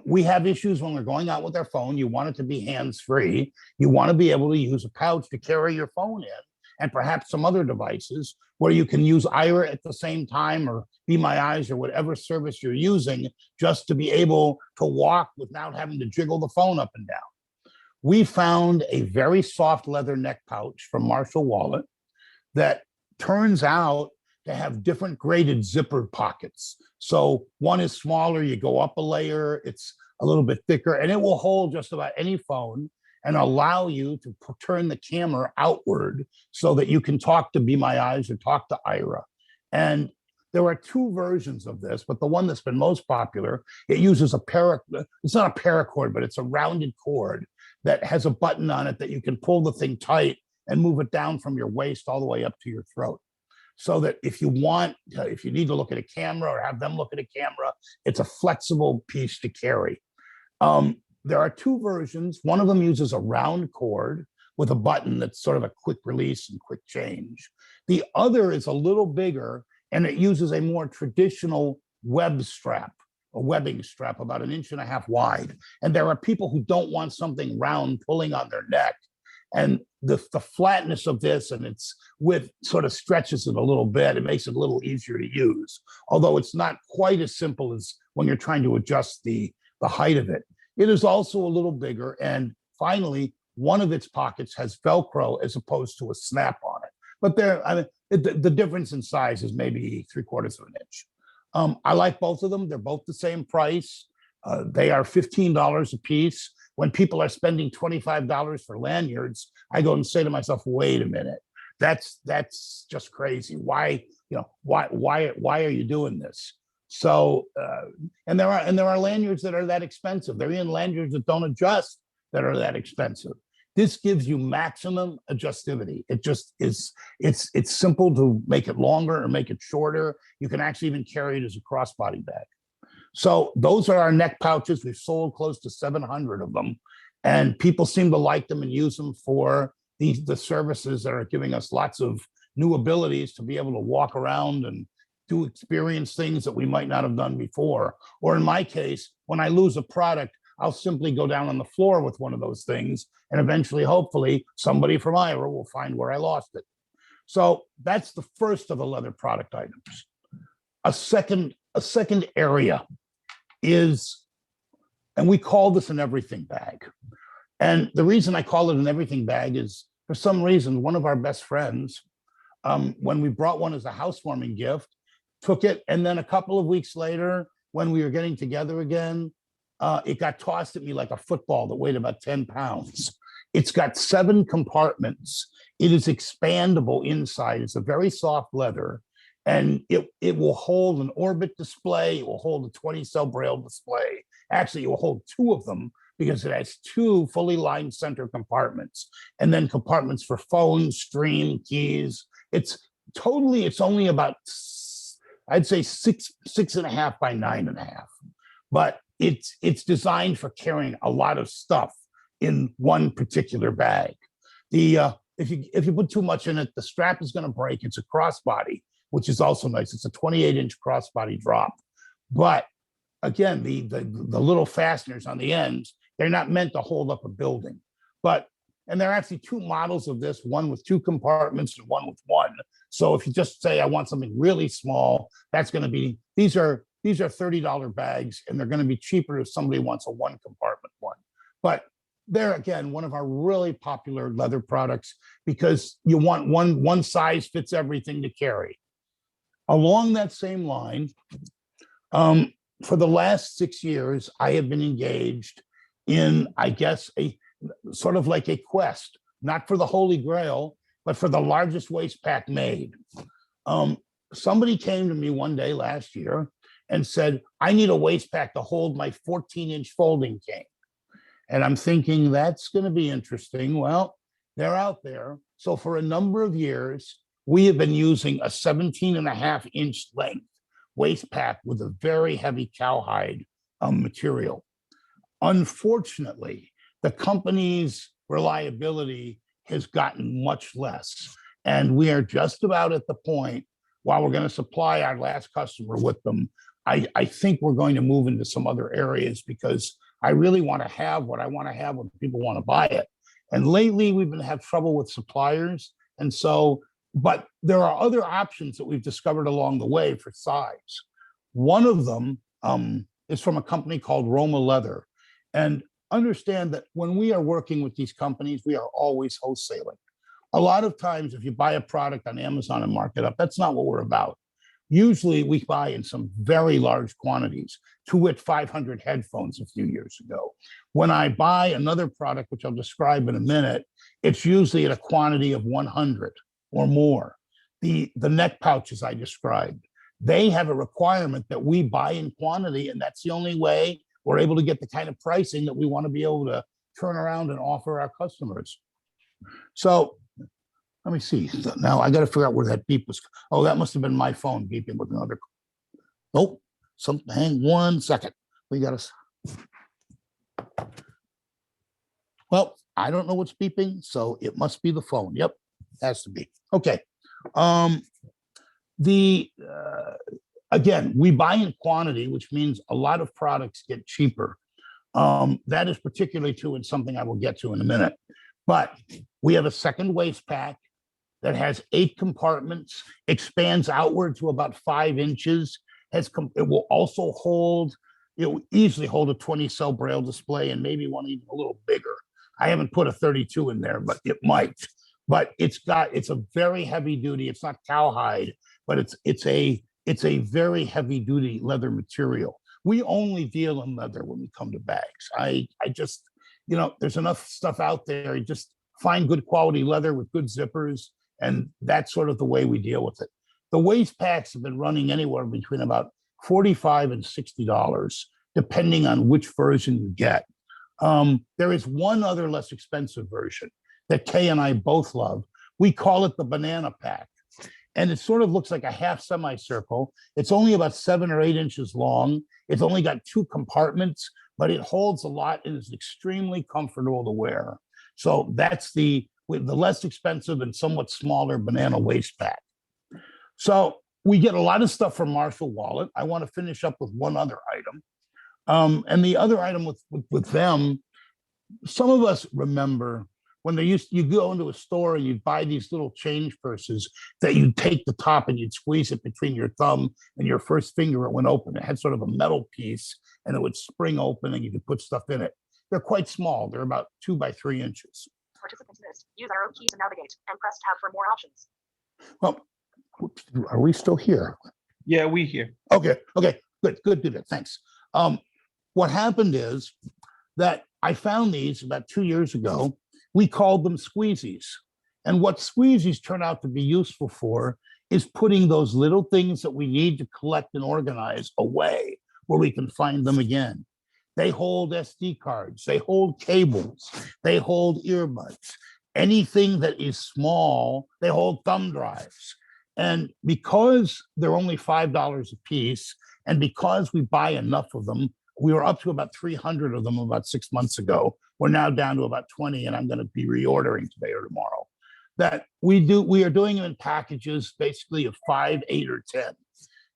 We have issues when we're going out with our phone. You want it to be hands-free. You want to be able to use a pouch to carry your phone in and perhaps some other devices where you can use Ira at the same time or Be My Eyes or whatever service you're using just to be able to walk without having to jiggle the phone up and down. We found a very soft leather neck pouch from Marshall Wallet that turns out to have different graded zippered pockets. So one is smaller, you go up a layer, it's a little bit thicker, and it will hold just about any phone and allow you to turn the camera outward so that you can talk to Be My Eyes or talk to Ira. And there are 2 versions of this, but the one that's been most popular, it uses it's not a paracord, but it's a rounded cord that has a button on it that you can pull the thing tight and move it down from your waist all the way up to your throat. so that if you want, if you need to look at a camera or have them look at a camera, it's a flexible piece to carry. There are two versions. One of them uses a round cord with a button that's sort of a quick release and quick change. The other is a little bigger, and it uses a more traditional web strap, a webbing strap about 1.5 inches wide. And there are people who don't want something round pulling on their neck. And the flatness of this and its width sort of stretches it a little bit. It makes it a little easier to use, although it's not quite as simple as when you're trying to adjust the height of it. It is also a little bigger. And finally, one of its pockets has Velcro as opposed to a snap on it. But the difference in size is maybe 3/4 of an inch. I like both of them. They're both the same price. They are $15 a piece. When people are spending $25 for lanyards, I go and say to myself, wait a minute, that's just crazy. Why are you doing this? So, and there are lanyards that are that expensive. There are even lanyards that don't adjust that are that expensive. This gives you maximum adjustivity. It just is, it's simple to make it longer or make it shorter. You can actually even carry it as a crossbody bag. So those are our neck pouches. We've sold close to 700 of them, and people seem to like them and use them for the services that are giving us lots of new abilities to be able to walk around and do experience things that we might not have done before. Or in my case, when I lose a product, I'll simply go down on the floor with one of those things, and eventually, hopefully, somebody from Iowa will find where I lost it. So that's the first of the leather product items. A second area is, and we call this an everything bag. And the reason I call it an everything bag is, for some reason, one of our best friends, when we brought one as a housewarming gift, took it, and then a couple of weeks later, when we were getting together again, it got tossed at me like a football that weighed about 10 pounds. It's got 7 compartments. It is expandable inside. It's a very soft leather, and it will hold an orbit display. It will hold a 20-cell braille display. Actually, it will hold 2 of them because it has 2 fully lined center compartments, and then compartments for phone, stream, keys. It's only about, I'd say 6.5 by 9.5, but it's designed for carrying a lot of stuff in one particular bag. If you put too much in it, the strap is going to break. It's a crossbody, which is also nice. It's a 28-inch crossbody drop. But again, the little fasteners on the ends, they're not meant to hold up a building. And there are actually 2 models of this, one with 2 compartments and one with 1. So if you just say, I want something really small, that's going to be, these are $30 bags, and they're going to be cheaper if somebody wants a 1 compartment one. But they're, again, one of our really popular leather products because you want one size fits everything to carry. Along that same line, for the last 6 years, I have been engaged in, I guess, a sort of like a quest, not for the Holy Grail, but for the largest waist pack made. Somebody came to me one day last year and said, I need a waist pack to hold my 14-inch folding cane. And I'm thinking, that's going to be interesting. Well, they're out there. So for a number of years, we have been using a 17.5-inch length waist pack with a very heavy cowhide material. Unfortunately, the company's reliability has gotten much less. And we are just about at the point, while we're going to supply our last customer with them, I think we're going to move into some other areas because I really want to have what I want to have when people want to buy it. And lately, we've been having trouble with suppliers. And so, but there are other options that we've discovered along the way for size. One of them is from a company called Roma Leather. And understand that when we are working with these companies, we are always wholesaling. A lot of times, if you buy a product on Amazon and mark it up, that's not what we're about. Usually we buy in some very large quantities, to wit 500 headphones a few years ago. When I buy another product, which I'll describe in a minute, it's usually at a quantity of 100 or more. The neck pouches I described, they have a requirement that we buy in quantity, and that's the only way we're able to get the kind of pricing that we want to be able to turn around and offer our customers. So Let me see. Now I got to figure out where that beep was. Oh, that must have been my phone beeping with another. Nope. Hang 1 second. We got to. Well, I don't know what's beeping, so it must be the phone. Yep, has to be. Okay. Again, we buy in quantity, which means a lot of products get cheaper. That is particularly true in something I will get to in a minute. But we have a second waste pack that has 8 compartments, expands outward to about 5 inches. It will also hold, it will easily hold a 20-cell braille display and maybe one even a little bigger. I haven't put a 32 in there, but it might. But it's a very heavy duty. It's not cowhide, but it's a very heavy duty leather material. We only deal in leather when we come to bags. I just, there's enough stuff out there. You just find good quality leather with good zippers, and that's sort of the way we deal with it. The waist packs have been running anywhere between about $45 and $60, depending on which version you get. There is one other less expensive version that Kay and I both love. We call it the banana pack. And it sort of looks like a half semicircle. It's only about 7 or 8 inches long. It's only got 2 compartments, but it holds a lot and is extremely comfortable to wear. So that's the less expensive and somewhat smaller banana waist pack. So we get a lot of stuff from Marshall Wallet. I want to finish up with one other item. And the other item with them, some of us remember when you go into a store and you'd buy these little change purses that you'd take the top and you'd squeeze it between your thumb and your first finger, it went open. It had sort of a metal piece and it would spring open and you could put stuff in it. They're quite small. They're about 2 by 3 inches. Participants list. Use arrow key to navigate and press tab for more options. Well, are we still here? Yeah, we here. Okay, good. Thanks. What happened is that I found these about 2 years ago. We called them squeezies. And what squeezies turn out to be useful for is putting those little things that we need to collect and organize away where we can find them again. They hold SD cards, they hold cables, they hold earbuds. Anything that is small, they hold thumb drives. And because they're only $5 a piece, and because we buy enough of them, we were up to about 300 of them about 6 months ago. We're now down to about 20, and I'm going to be reordering today or tomorrow. That we are doing them in packages, basically of 5, 8, or 10,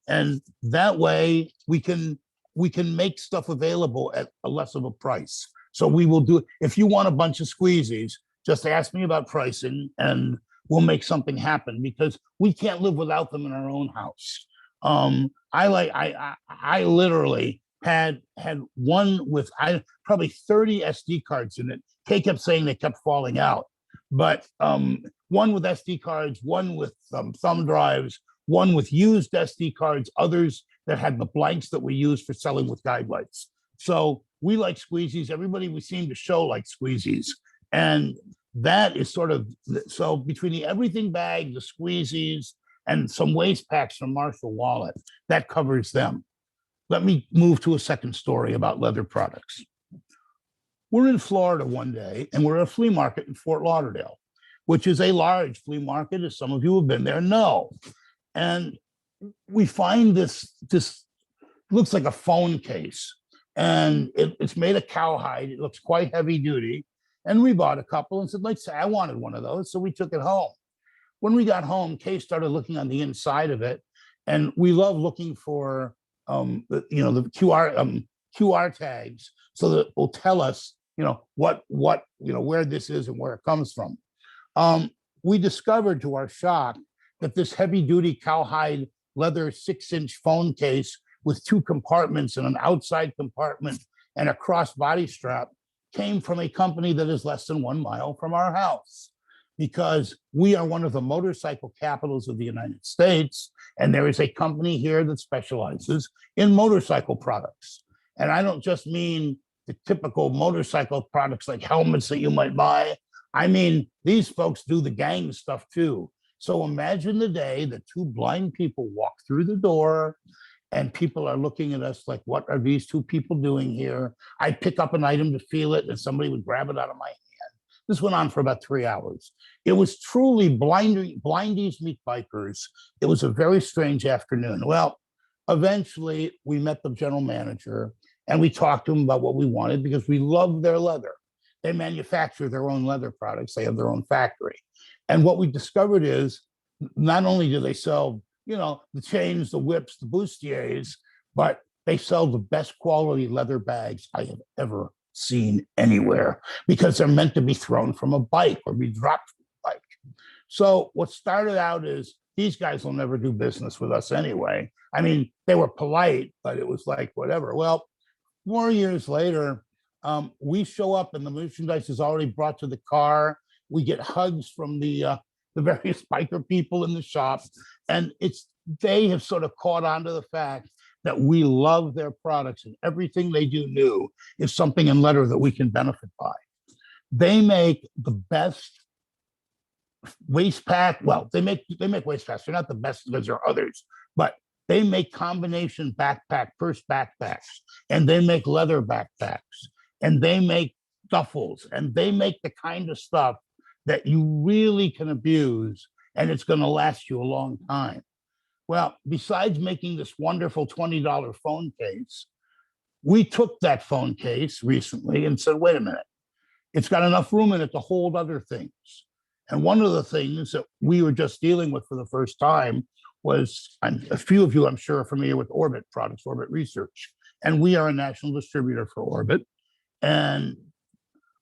and that way we can make stuff available at a less of a price. So we will do. If you want a bunch of squeezies, just ask me about pricing, and we'll make something happen because we can't live without them in our own house. I literally had one with probably 30 SD cards in it. Kay kept saying they kept falling out, but one with SD cards, one with thumb drives, one with used SD cards, others that had the blanks that we use for selling with Guidelights. So we like squeezies. Everybody we seem to show like squeezies. And that is sort of, so between the everything bag, the squeezies, and some waste packs from Marshall Wallet, that covers them. Let me move to a second story about leather products. We're in Florida one day, and we're at a flea market in Fort Lauderdale, which is a large flea market, as some of you have been there know. And we find this looks like a phone case, and it's made of cowhide. It looks quite heavy duty. And we bought a couple and said, let's say I wanted one of those. So we took it home. When we got home, Kay started looking on the inside of it. And we love looking for the QR tags so that it will tell us, where this is and where it comes from. We discovered to our shock that this heavy duty cowhide leather 6-inch phone case with 2 compartments and an outside compartment and a cross-body strap came from a company that is less than 1 mile from our house, because we are one of the motorcycle capitals of the United States. And there is a company here that specializes in motorcycle products. And I don't just mean the typical motorcycle products like helmets that you might buy. I mean, these folks do the gang stuff too. So imagine the day that 2 blind people walk through the door and people are looking at us like, what are these 2 people doing here? I pick up an item to feel it and somebody would grab it out of my hand. This went on for about 3 hours. It was truly blindies meet bikers. It was a very strange afternoon. Well, eventually we met the general manager and we talked to him about what we wanted because we love their leather. They manufacture their own leather products. They have their own factory. And what we discovered is not only do they sell, the chains, the whips, the bustiers, but they sell the best quality leather bags I have ever seen anywhere because they're meant to be thrown from a bike or be dropped from a bike. So what started out is these guys will never do business with us anyway. I mean, they were polite, but it was like, whatever. Well, 4 years later, we show up and the merchandise is already brought to the car. We get hugs from the various biker people in the shop, and they have sort of caught on to the fact that we love their products and everything they do new is something in leather that we can benefit by. They make the best waist pack. Well, they make waist packs. They're not the best because there are others, but they make combination purse backpacks, and they make leather backpacks, and they make duffels, and they make the kind of stuff that you really can abuse, and it's going to last you a long time. Well, besides making this wonderful $20 phone case, we took that phone case recently and said, wait a minute, it's got enough room in it to hold other things. And one of the things that we were just dealing with for the first time was, a few of you, I'm sure, are familiar with Orbit products, Orbit Research. And we are a national distributor for Orbit. And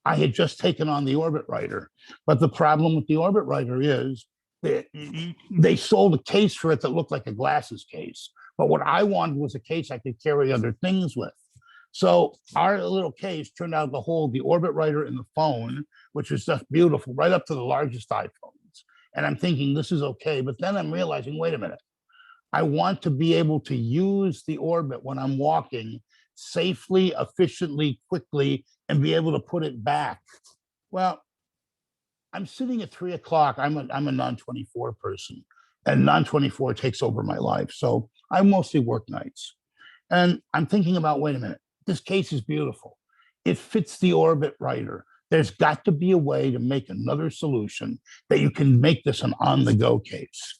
I had just taken on the Orbit Writer. But the problem with the Orbit Writer is they sold a case for it that looked like a glasses case. But what I wanted was a case I could carry other things with. So our little case turned out to hold the Orbit Writer and the phone, which is just beautiful, right up to the largest iPhones. And I'm thinking this is okay. But then I'm realizing, wait a minute, I want to be able to use the Orbit when I'm walking safely, efficiently, quickly, and be able to put it back. Well, I'm sitting at 3 o'clock. I'm a non-24 person, and non-24 takes over my life. So I mostly work nights. And I'm thinking about, wait a minute, this case is beautiful. It fits the Orbit Writer. There's got to be a way to make another solution that you can make this an on-the-go case.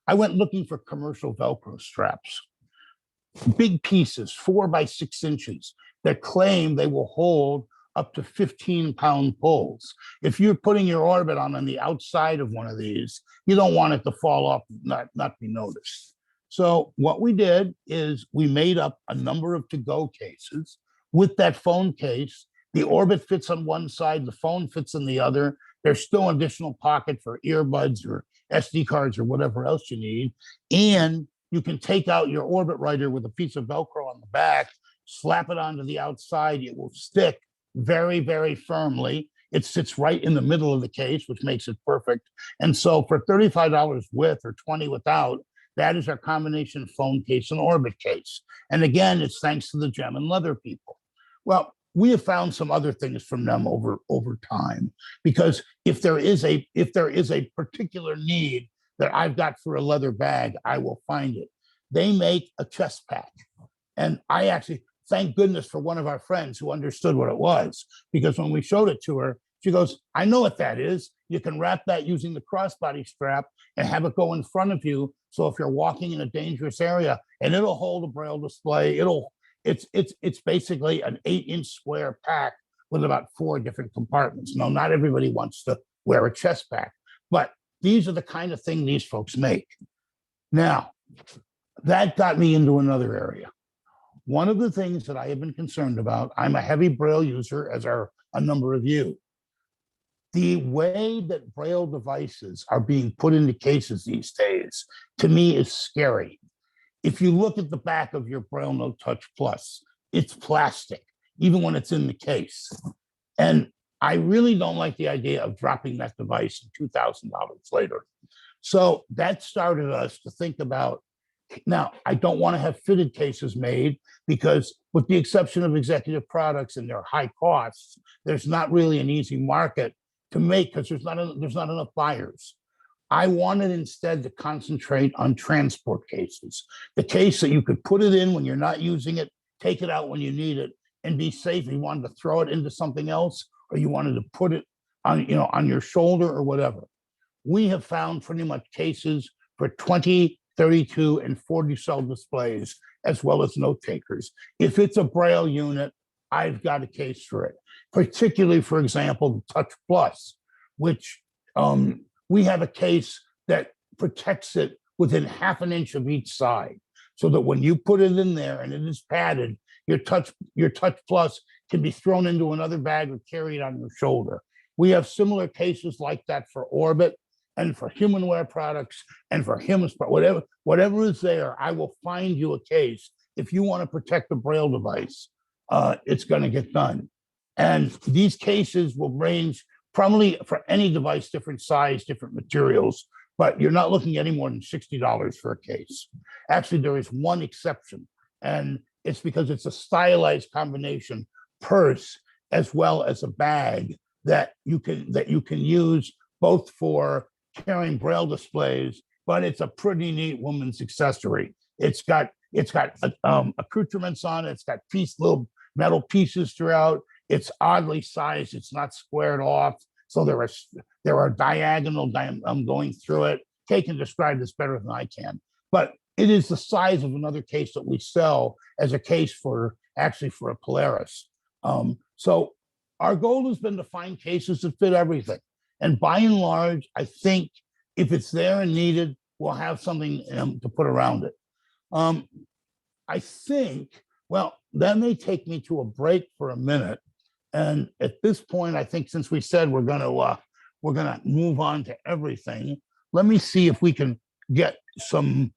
I went looking for commercial Velcro straps, big pieces, 4 by 6 inches, that claim they will hold up to 15-pound pulls. If you're putting your Orbit on the outside of one of these, you don't want it to fall off, not be noticed. So what we did is we made up a number of to-go cases with that phone case. The Orbit fits on one side, the phone fits in the other. There's still an additional pocket for earbuds or SD cards or whatever else you need. And you can take out your Orbit Writer with a piece of Velcro on the back, slap it onto the outside. It will stick very, very firmly. It sits right in the middle of the case, which makes it perfect. And so for $35 with or $20 without, that is our combination phone case and Orbit case. And again, it's thanks to the gem and leather people. Well, we have found some other things from them over time, because if there is a particular need that I've got for a leather bag, I will find it. They make a chest pack. And I actually, thank goodness for one of our friends who understood what it was, because when we showed it to her, she goes, I know what that is. You can wrap that using the crossbody strap and have it go in front of you. So if you're walking in a dangerous area, and it'll hold a braille display, it's basically an 8-inch square pack with about 4 different compartments. Now, not everybody wants to wear a chest pack, but these are the kind of thing these folks make. Now, that got me into another area. One of the things that I have been concerned about, I'm a heavy braille user, as are a number of you. The way that braille devices are being put into cases these days, to me, is scary. If you look at the back of your Braille No Touch Plus, it's plastic, even when it's in the case. And I really don't like the idea of dropping that device $2,000 later. So that started us to think about, now, I don't want to have fitted cases made because, with the exception of executive products and their high costs, there's not really an easy market to make because there's not enough buyers. I wanted instead to concentrate on transport cases, the case that you could put it in when you're not using it, take it out when you need it, and be safe. You wanted to throw it into something else, or you wanted to put it on your shoulder or whatever. We have found pretty much cases for 20, 32, and 40 cell displays, as well as note takers. If it's a Braille unit, I've got a case for it. Particularly, for example, the Touch Plus, which we have a case that protects it within half an inch of each side, so that when you put it in there and it is padded, your Touch Plus can be thrown into another bag or carried on your shoulder. We have similar cases like that for Orbit and for humanware products and for HIMS, whatever is there, I will find you a case. If you want to protect the Braille device, it's going to get done. And these cases will range probably for any device, different size, different materials, but you're not looking at any more than $60 for a case. Actually, there is one exception, and it's because it's a stylized combination purse as well as a bag that you can use both for carrying Braille displays, but it's a pretty neat woman's accessory. It's got accoutrements on it. It's got little metal pieces throughout. It's oddly sized. It's not squared off. So there are diagonal going through it. Kay can describe this better than I can, but it is the size of another case that we sell as a case for a Polaris. So our goal has been to find cases that fit everything. And by and large, I think if it's there and needed, we'll have something to put around it. I think, well, that may take me to a break for a minute. And at this point, I think since we said we're gonna move on to everything, let me see if we can get some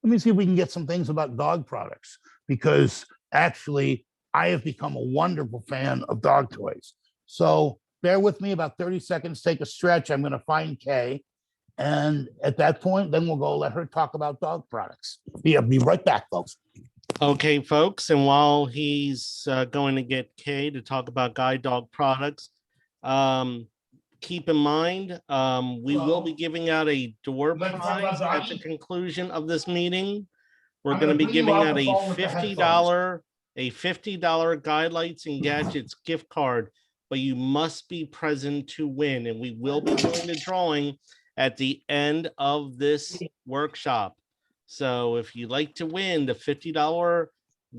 things about dog products, because actually I have become a wonderful fan of dog toys. So bear with me about 30 seconds, take a stretch. I'm going to find Kay. And at that point, then we'll go let her talk about dog products. Be right back, folks. Okay, folks. And while he's going to get Kay to talk about guide dog products, keep in mind, we will be giving out a door prize at the conclusion of this meeting. We're going to be giving out a $50 Guidelights and Gadgets gift card, but you must be present to win. And we will be doing the drawing at the end of this workshop. So if you'd like to win the $50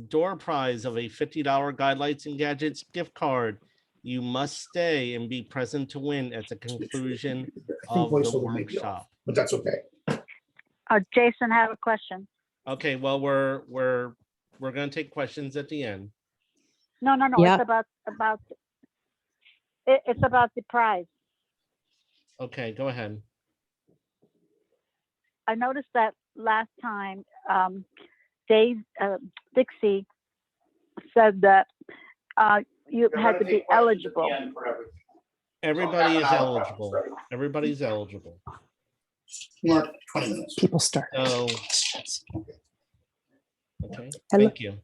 door prize of a $50 Guidelights and Gadgets gift card, you must stay and be present to win at the conclusion of the workshop. But that's okay. Jason, I have a question. Okay, well, we're going to take questions at the end. No. Yeah. It's about the prize. Okay, go ahead. I noticed that last time, Dixie said that you had to be eligible. Everybody is eligible. Everybody's eligible. 20 minutes. People start. So, okay, Hello. thank you.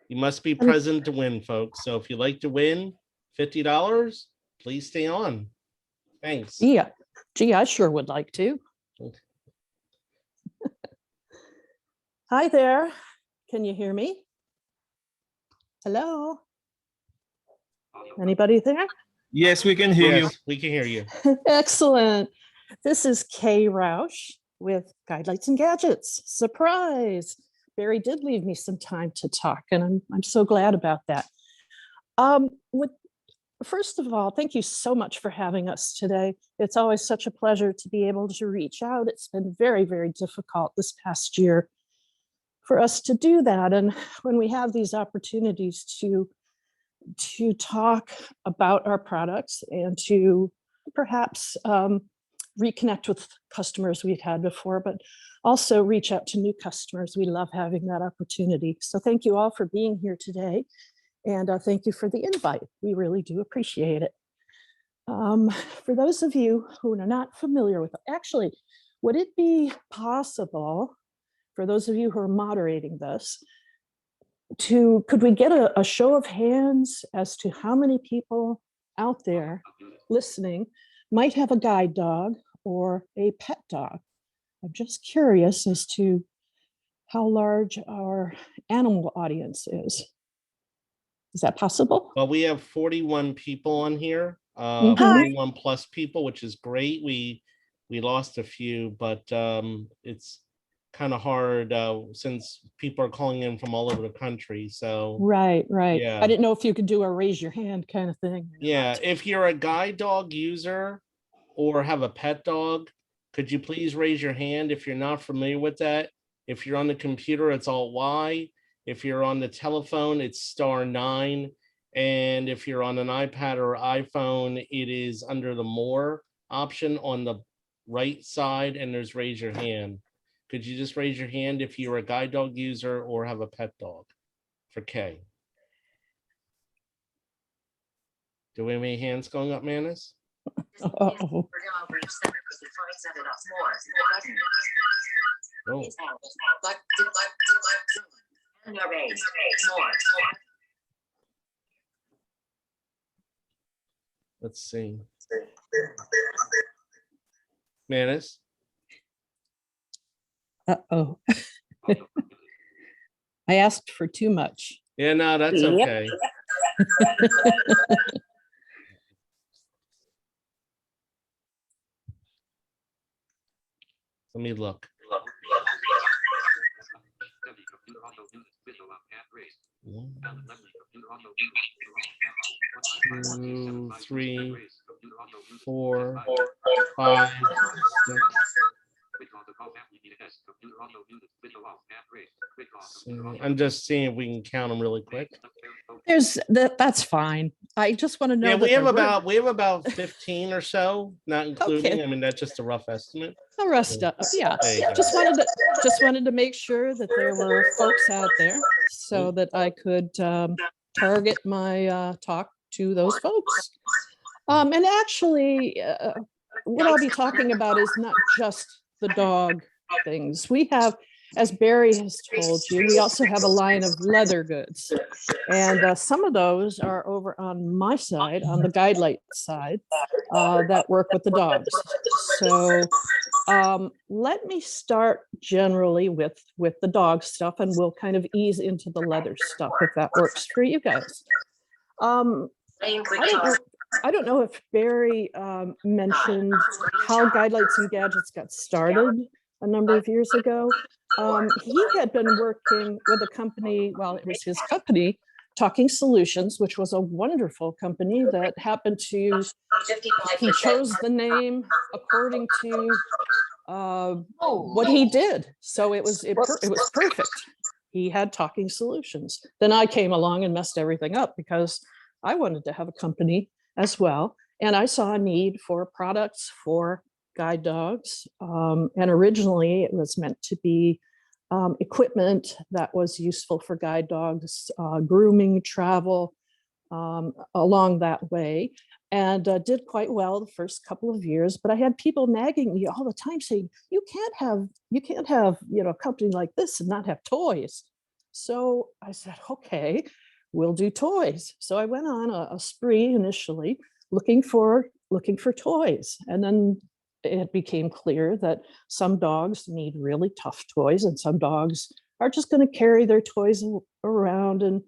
You must be present to win, folks. So if you'd like to win $50, please stay on. Thanks. Yeah. Gee, I sure would like to. Hi there. Can you hear me? Hello? Anybody there? Yes, we can hear you. Yes, we can hear you. Excellent. This is Kay Roush with Guidelights and Gadgets. Surprise. Barry did leave me some time to talk, and I'm so glad about that. First of all, thank you so much for having us today. It's always such a pleasure to be able to reach out. It's been very, very difficult this past year for us to do that. And when we have these opportunities to talk about our products and to perhaps reconnect with customers we've had before, but also reach out to new customers, we love having that opportunity. So thank you all for being here today. And thank you for the invite. We really do appreciate it. For those of you who are not familiar with it, actually, would it be possible for those of you who are moderating this could we get a show of hands as to how many people out there listening might have a guide dog or a pet dog? I'm just curious as to how large our animal audience is. Is that possible? Well, we have 41 people on here, Mhm. 41 plus people, which is great. We lost a few, but it's kind of hard since people are calling in from all over the country. So Right, right. yeah. I didn't know if you could do a raise your hand kind of thing. or yeah, not. if you're a guide dog user or have a pet dog, could you please raise your hand if you're not familiar with that? If you're on the computer, it's all Y. If you're on the telephone, it's *9. And if you're on an iPad or iPhone, it is under the more option on the right side, and there's raise your hand. Could you just raise your hand if you're a guide dog user or have a pet dog for K? Do we have any hands going up, Manus? Uh-oh. Oh, let's see. Manus? Uh-oh. I asked for too much. Yeah, no, that's Yep. okay. Let me look. 1, 2, 3, 4, 5, 6. I'm just seeing if we can count them really quick. That's fine. I just want to know. Yeah, that we have there were about 15 or so, not including. Okay. I mean, that's just a rough estimate. the rest of, yeah. There you go. Just wanted to make sure that there were folks out there so that I could target my talk to those folks. And actually, what I'll be talking about is not just the dog things. We have, as Barry has told you, we also have a line of leather goods. And some of those are over on my side, on the Guidelight side, that work with the dogs. So let me start generally with the dog stuff, and we'll kind of ease into the leather stuff if that works for you guys. I don't know if Barry mentioned how Guidelights and Gadgets got started a number of years ago. He had been working with a company, well, it was his company, Talking Solutions, which was a wonderful company that happened to, he chose the name according to what he did. So it was perfect. He had Talking Solutions. Then I came along and messed everything up because I wanted to have a company as well. And I saw a need for products for guide dogs. And originally it was meant to be equipment that was useful for guide dogs, grooming, travel, along that way. And did quite well the first couple of years. But I had people nagging me all the time saying, you can't have, a company like this and not have toys. So I said, okay, we'll do toys. So I went on a spree initially looking for toys. And then it became clear that some dogs need really tough toys and some dogs are just going to carry their toys around and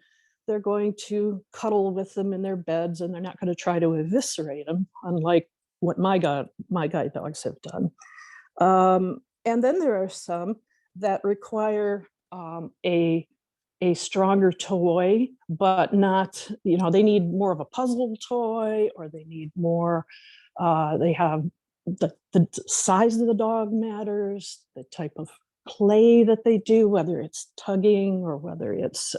they're going to cuddle with them in their beds and they're not going to try to eviscerate them, unlike what my guide dogs have done. And then there are some that require a stronger toy, but not, they need more of a puzzle toy, or they need more, they have the size of the dog matters, the type of play that they do, whether it's tugging or whether it's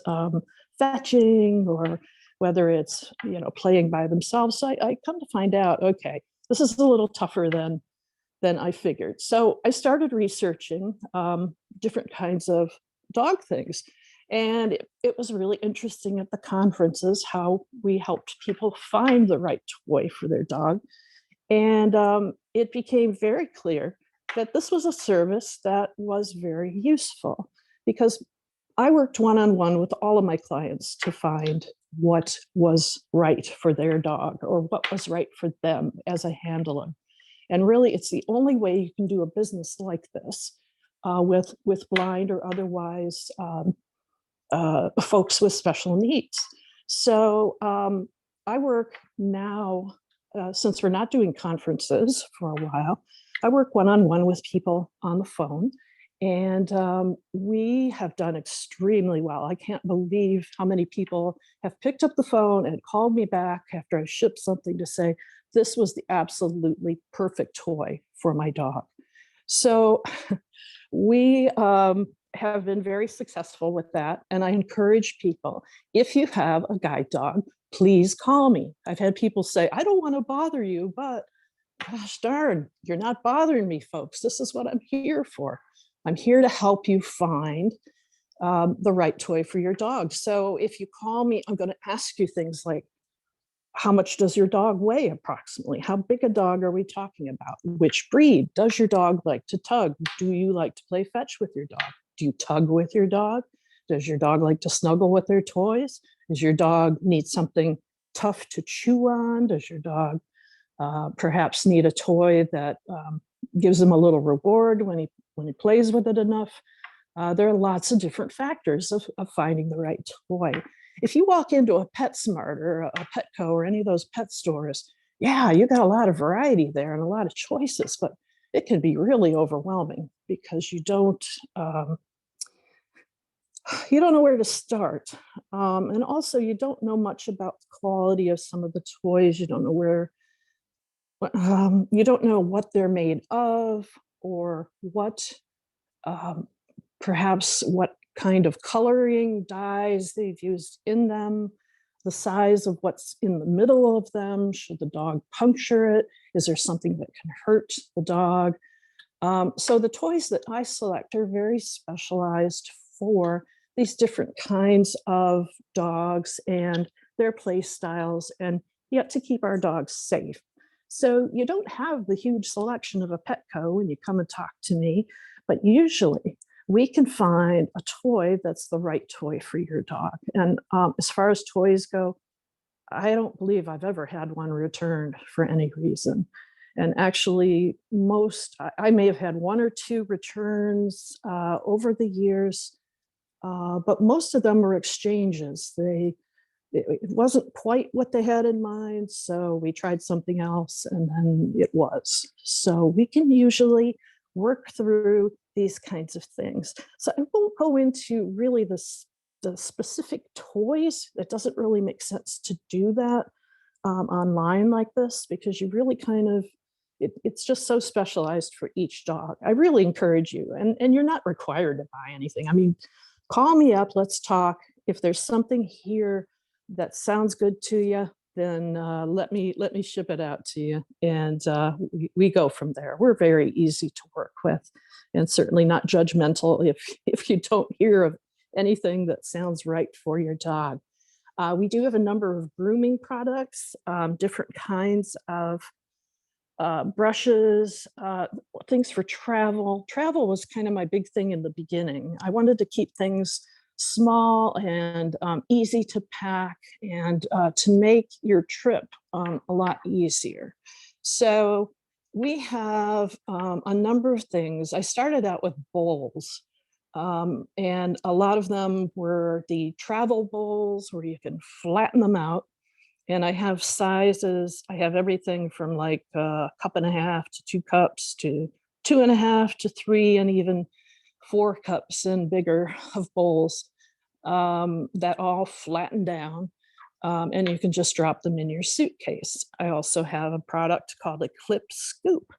fetching or whether it's, playing by themselves. So I come to find out, okay, this is a little tougher than I figured. So I started researching different kinds of dog things. And it was really interesting at the conferences how we helped people find the right toy for their dog. And it became very clear that this was a service that was very useful because I worked one-on-one with all of my clients to find what was right for their dog or what was right for them as a handler. And really, it's the only way you can do a business like this with blind or otherwise folks with special needs. So I work now, since we're not doing conferences for a while, I work one-on-one with people on the phone. And we have done extremely well. I can't believe how many people have picked up the phone and called me back after I shipped something to say, this was the absolutely perfect toy for my dog. So we have been very successful with that. And I encourage people, if you have a guide dog, please call me. I've had people say, I don't want to bother you, but gosh darn, you're not bothering me, folks. This is what I'm here for. I'm here to help you find the right toy for your dog. So if you call me, I'm going to ask you things like, how much does your dog weigh approximately? How big a dog are we talking about? Which breed? Does your dog like to tug? Do you like to play fetch with your dog? Do you tug with your dog? Does your dog like to snuggle with their toys? Does your dog need something tough to chew on? Does your dog perhaps need a toy that gives them a little reward when he plays with it enough? There are lots of different factors of finding the right toy. If you walk into a PetSmart or a Petco or any of those pet stores, yeah, you got a lot of variety there and a lot of choices, but it can be really overwhelming because you don't know where to start. And also you don't know much about the quality of some of the toys. You don't know you don't know what they're made of, or what perhaps what kind of coloring dyes they've used in them, the size of what's in the middle of them. Should the dog puncture it? Is there something that can hurt the dog? So the toys that I select are very specialized for these different kinds of dogs and their play styles, and yet to keep our dogs safe. So you don't have the huge selection of a Petco when you come and talk to me, but usually we can find a toy that's the right toy for your dog. And as far as toys go, I don't believe I've ever had one returned for any reason. And actually, I may have had one or two returns over the years, but most of them were exchanges. It wasn't quite what they had in mind, so we tried something else, and then it was. So we can usually work through these kinds of things. So I won't go into really the specific toys. It doesn't really make sense to do that online like this, because you really kind of, it's just so specialized for each dog. I really encourage you, and you're not required to buy anything. I mean, call me up, let's talk. If there's something here that sounds good to you, then let me ship it out to you, and we go from there. We're very easy to work with, and certainly not judgmental if you don't hear of anything that sounds right for your dog. We do have a number of grooming products, different kinds of brushes, things for travel. Travel was kind of my big thing in the beginning. I wanted to keep things small and easy to pack, and to make your trip a lot easier. So we have a number of things. I started out with bowls, and a lot of them were the travel bowls where you can flatten them out. And I have sizes. I have everything from like a cup and a half to 2 cups to 2.5 to 3, and even 4 cups and bigger of bowls that all flatten down, and you can just drop them in your suitcase. I also have a product called a Clip Scoop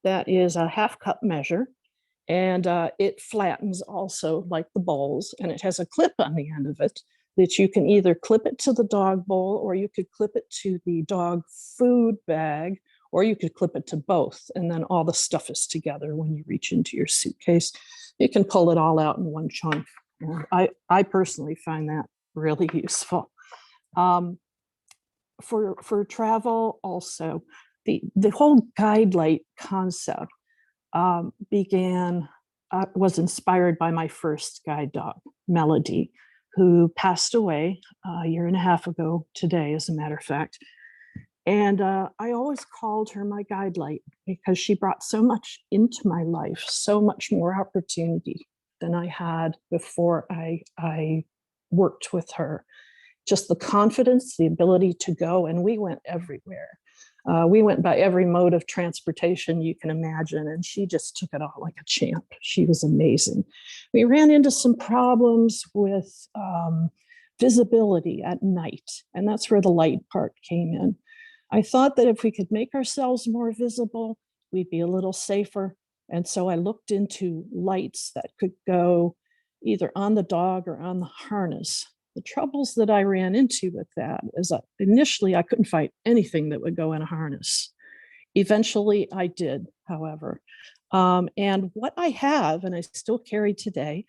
that is a 1/2 cup measure, and it flattens also like the bowls, and it has a clip on the end of it that you can either clip it to the dog bowl, or you could clip it to the dog food bag, or you could clip it to both, and then all the stuff is together when you reach into your suitcase. You can pull it all out in one chunk. I personally find that really useful. For travel also, the whole Guidelight concept was inspired by my first guide dog, Melody, who passed away a year and a half ago today, as a matter of fact. And I always called her my Guidelight because she brought so much into my life, so much more opportunity than I had before I worked with her. just the confidence, the ability to go, and we went everywhere. We went by every mode of transportation you can imagine, and she just took it all like a champ. She was amazing. We ran into some problems with visibility at night, and that's where the light part came in. I thought that if we could make ourselves more visible, we'd be a little safer. And so I looked into lights that could go either on the dog or on the harness. The troubles that I ran into with that is that initially I couldn't find anything that would go in a harness. Eventually I did, however. And what I have, and I still carry today,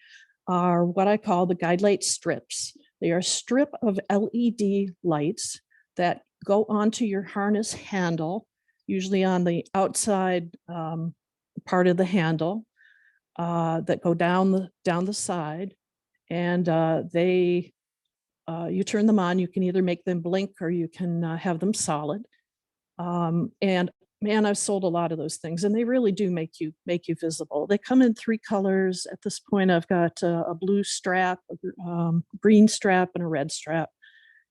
are what I call the Guidelight strips. They are a strip of LED lights that go onto your harness handle, usually on the outside part of the handle, that go down the side, and you turn them on. You can either make them blink or you can have them solid. And man, I've sold a lot of those things, and they really do make you visible. They come in 3 colors. At this point, I've got a blue strap, a green strap, and a red strap.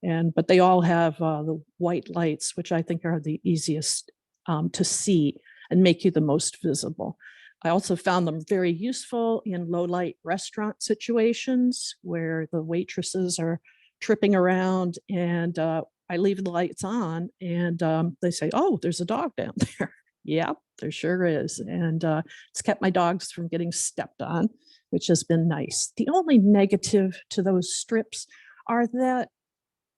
But they all have the white lights, which I think are the easiest to see and make you the most visible. I also found them very useful in low light restaurant situations where the waitresses are tripping around, and I leave the lights on, and they say, "Oh, there's a dog down there." Yeah, there sure is. And it's kept my dogs from getting stepped on, which has been nice. The only negative to those strips are that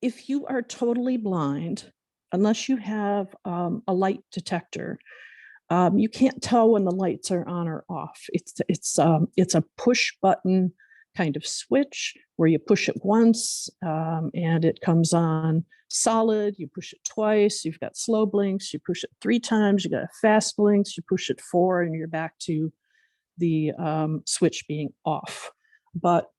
if you are totally blind, unless you have a light detector, you can't tell when the lights are on or off. It's a push button kind of switch where you push it once and it comes on solid. You push it twice, you've got slow blinks. You push it 3 times, you got fast blinks. You push it 4, and you're back to the switch being off. But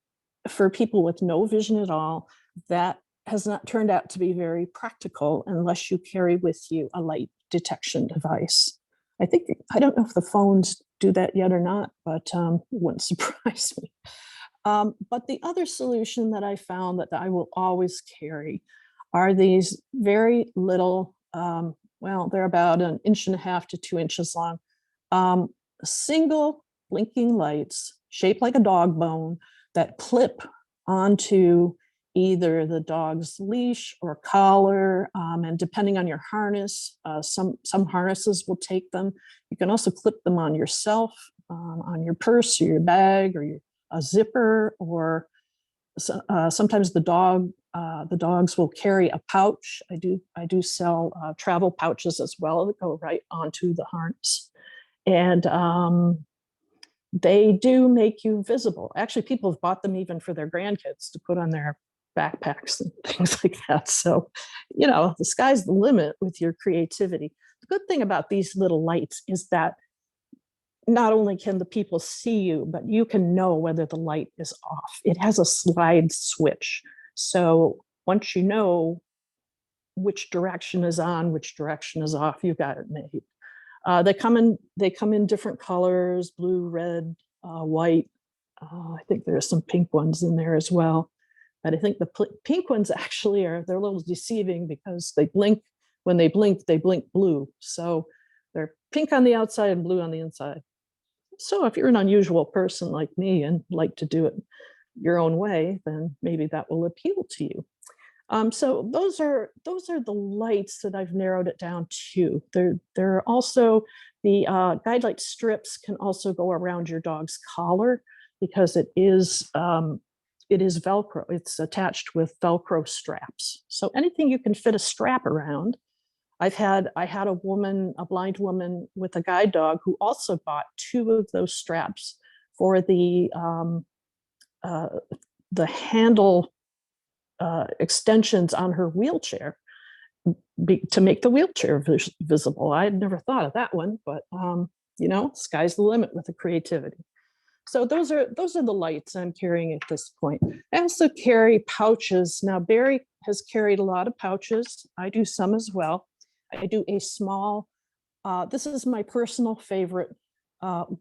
for people with no vision at all, that has not turned out to be very practical unless you carry with you a light detection device. I don't know if the phones do that yet or not, but it wouldn't surprise me. But the other solution that I found that I will always carry are these very little, well, they're about 1.5 to 2 inches long, single blinking lights shaped like a dog bone that clip onto either the dog's leash or collar, and depending on your harness, some harnesses will take them. You can also clip them on yourself, on your purse or your bag or a zipper, or sometimes the dogs will carry a pouch. I do sell travel pouches as well that go right onto the harness, and they do make you visible. Actually, people have bought them even for their grandkids to put on their backpacks and things like that. So, the sky's the limit with your creativity. The good thing about these little lights is that not only can the people see you, but you can know whether the light is off. It has a slide switch. So once you know which direction is on, which direction is off, you've got it made. They come in different colors: blue, red, white. I think there's some pink ones in there as well. But I think the pink ones actually they're a little deceiving because they blink. When they blink blue. So they're pink on the outside and blue on the inside. So if you're an unusual person like me and like to do it your own way, then maybe that will appeal to you. So those are the lights that I've narrowed it down to. There are also the Guidelight strips can also go around your dog's collar because it is Velcro. It's attached with Velcro straps. So anything you can fit a strap around. I had a blind woman with a guide dog who also bought 2 of those straps for the handle extensions on her wheelchair to make the wheelchair visible. I had never thought of that one, but sky's the limit with the creativity. So those are the lights I'm carrying at this point. I also carry pouches. Now, Barry has carried a lot of pouches. I do some as well. I do a small, this is my personal favorite,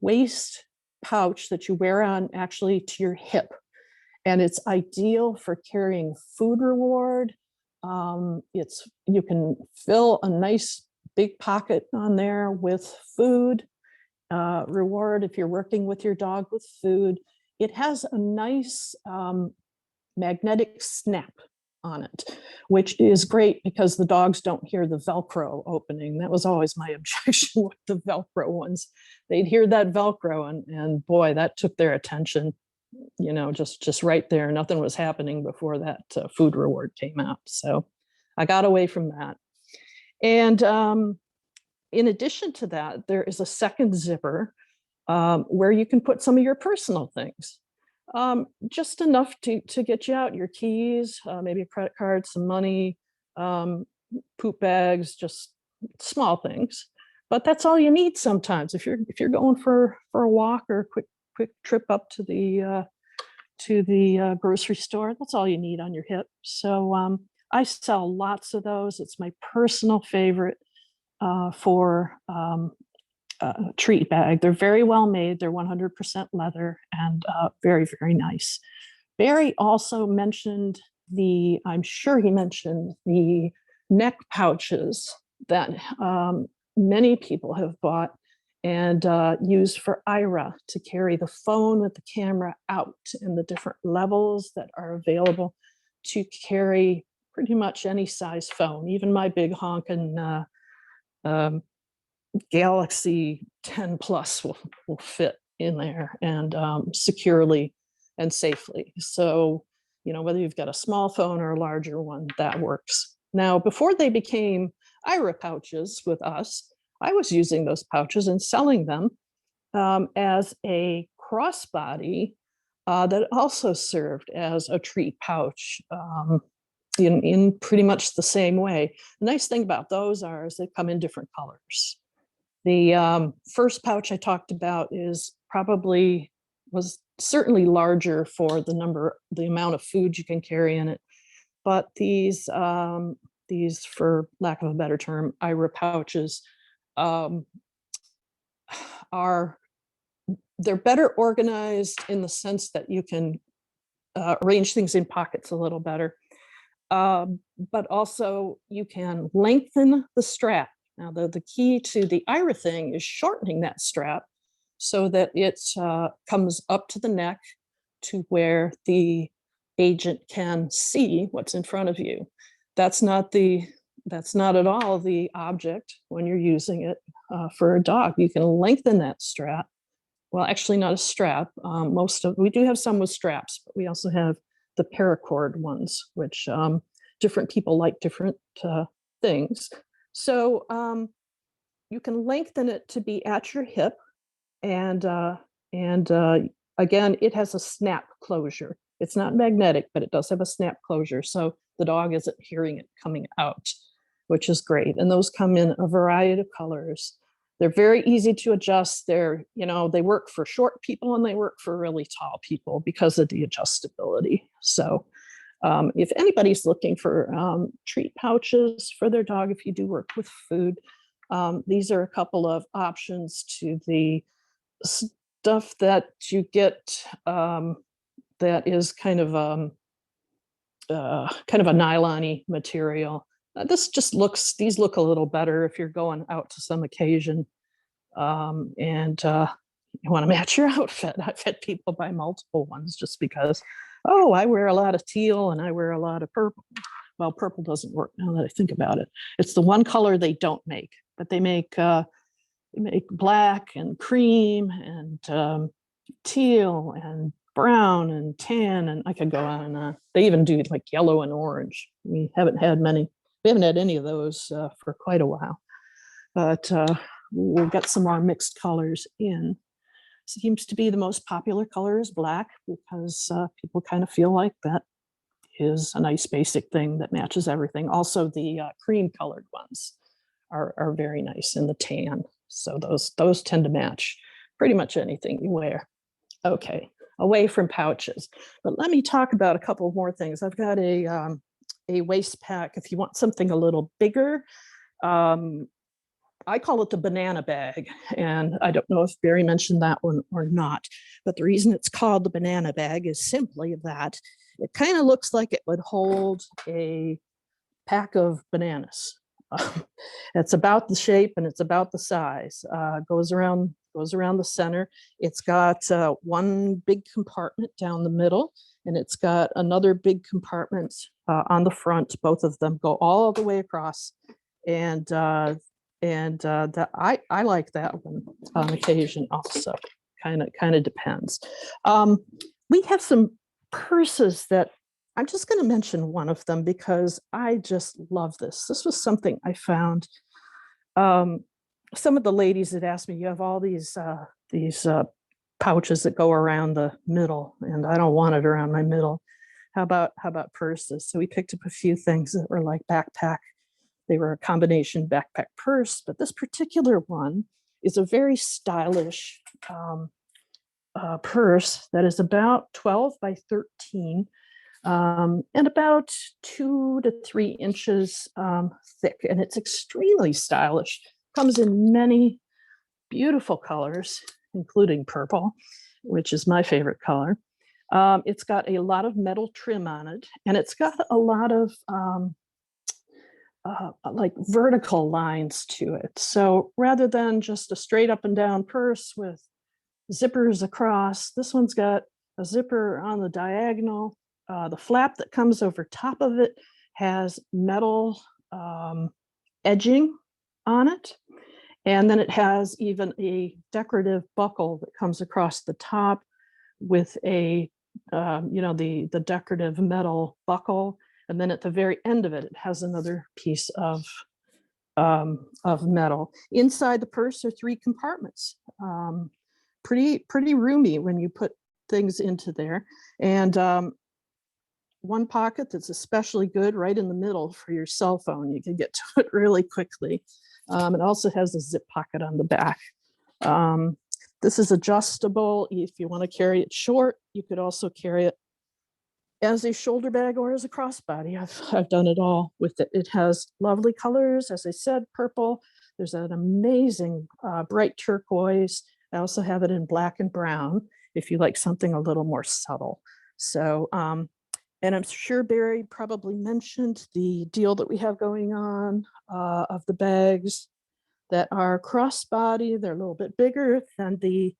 waist pouch that you wear on actually to your hip. and it's ideal for carrying food reward. You can fill a nice big pocket on there with food reward if you're working with your dog with food. It has a nice magnetic snap on it, which is great because the dogs don't hear the Velcro opening. That was always my objection with the Velcro ones. They'd hear that Velcro and boy, that took their attention, just right there. Nothing was happening before that food reward came out. So I got away from that. And in addition to that, there is a second zipper where you can put some of your personal things. Just enough to get you out your keys, maybe a credit card, some money, poop bags, just small things. But that's all you need sometimes. If you're going for a walk or a quick trip up to the grocery store, that's all you need on your hip. So I sell lots of those. It's my personal favorite for treat bag. They're very well made. They're 100% leather and very, very nice. Barry also mentioned I'm sure he mentioned the neck pouches that many people have bought and used for Ira to carry the phone with the camera out, and the different levels that are available to carry pretty much any size phone. Even my big honking Galaxy 10 Plus will fit in there and securely and safely. So, whether you've got a small phone or a larger one, that works. Now, before they became Ira pouches with us, I was using those pouches and selling them as a crossbody that also served as a treat pouch in pretty much the same way. The nice thing about those is they come in different colors. The first pouch I talked about was certainly larger for the amount of food you can carry in it. But these, for lack of a better term, Ira pouches, they're better organized in the sense that you can arrange things in pockets a little better. But also you can lengthen the strap. Now, the key to the Ira thing is shortening that strap so that it comes up to the neck to where the agent can see what's in front of you. That's not at all the object when you're using it for a dog. You can lengthen that strap. Well, actually not a strap. We do have some with straps, but we also have the paracord ones, which different people like different things. So you can lengthen it to be at your hip, and again, it has a snap closure. It's not magnetic, but it does have a snap closure, so the dog isn't hearing it coming out, which is great. And those come in a variety of colors. They're very easy to adjust. They work for short people and they work for really tall people because of the adjustability. So if anybody's looking for treat pouches for their dog, if you do work with food, these are a couple of options to the stuff that you get that is kind of a nylon-y material. These look a little better if you're going out to some occasion and you want to match your outfit. I've had people buy multiple ones just because, I wear a lot of teal and I wear a lot of purple. Well, purple doesn't work now that I think about it. It's the one color they don't make, but they make black and cream and teal and brown and tan, and I could go on and on. They even do like yellow and orange. We haven't had any of those for quite a while, but we've got some more mixed colors in. Seems to be the most popular color is black because people kind of feel like that is a nice basic thing that matches everything. Also, the cream colored ones are very nice, and the tan. So those tend to match pretty much anything you wear. Okay, away from pouches, but let me talk about a couple more things. I've got a waist pack if you want something a little bigger. I call it the banana bag, and I don't know if Barry mentioned that one or not, but the reason it's called the banana bag is simply that it kind of looks like it would hold a pack of bananas. It's about the shape and it's about the size. Goes around the center. It's got one big compartment down the middle, and it's got another big compartment on the front. Both of them go all the way across, and I like that one on occasion also. Kind of depends. We have some purses that I'm just going to mention one of them because I just love this. This was something I found. Some of the ladies had asked me, you have all these pouches that go around the middle, and I don't want it around my middle. How about purses? So we picked up a few things that were like backpack. They were a combination backpack purse, but this particular one is a very stylish purse that is about 12 by 13 and about 2 to 3 inches thick, and it's extremely stylish. Comes in many beautiful colors, including purple, which is my favorite color. It's got a lot of metal trim on it, and it's got a lot of like vertical lines to it. So rather than just a straight up and down purse with zippers across, this one's got a zipper on the diagonal. The flap that comes over top of it has metal edging on it. And then it has even a decorative buckle that comes across the top with a, the decorative metal buckle. And then at the very end of it, it has another piece of metal. Inside the purse are 3 compartments. Pretty roomy when you put things into there. And one pocket that's especially good right in the middle for your cell phone. You can get to it really quickly. It also has a zip pocket on the back. This is adjustable. If you want to carry it short, you could also carry it as a shoulder bag or as a crossbody. I've done it all with it. It has lovely colors, as I said, purple. There's an amazing bright turquoise. I also have it in black and brown if you like something a little more subtle. So, and I'm sure Barry probably mentioned the deal that we have going on of the bags that are crossbody. They're a little bit bigger than the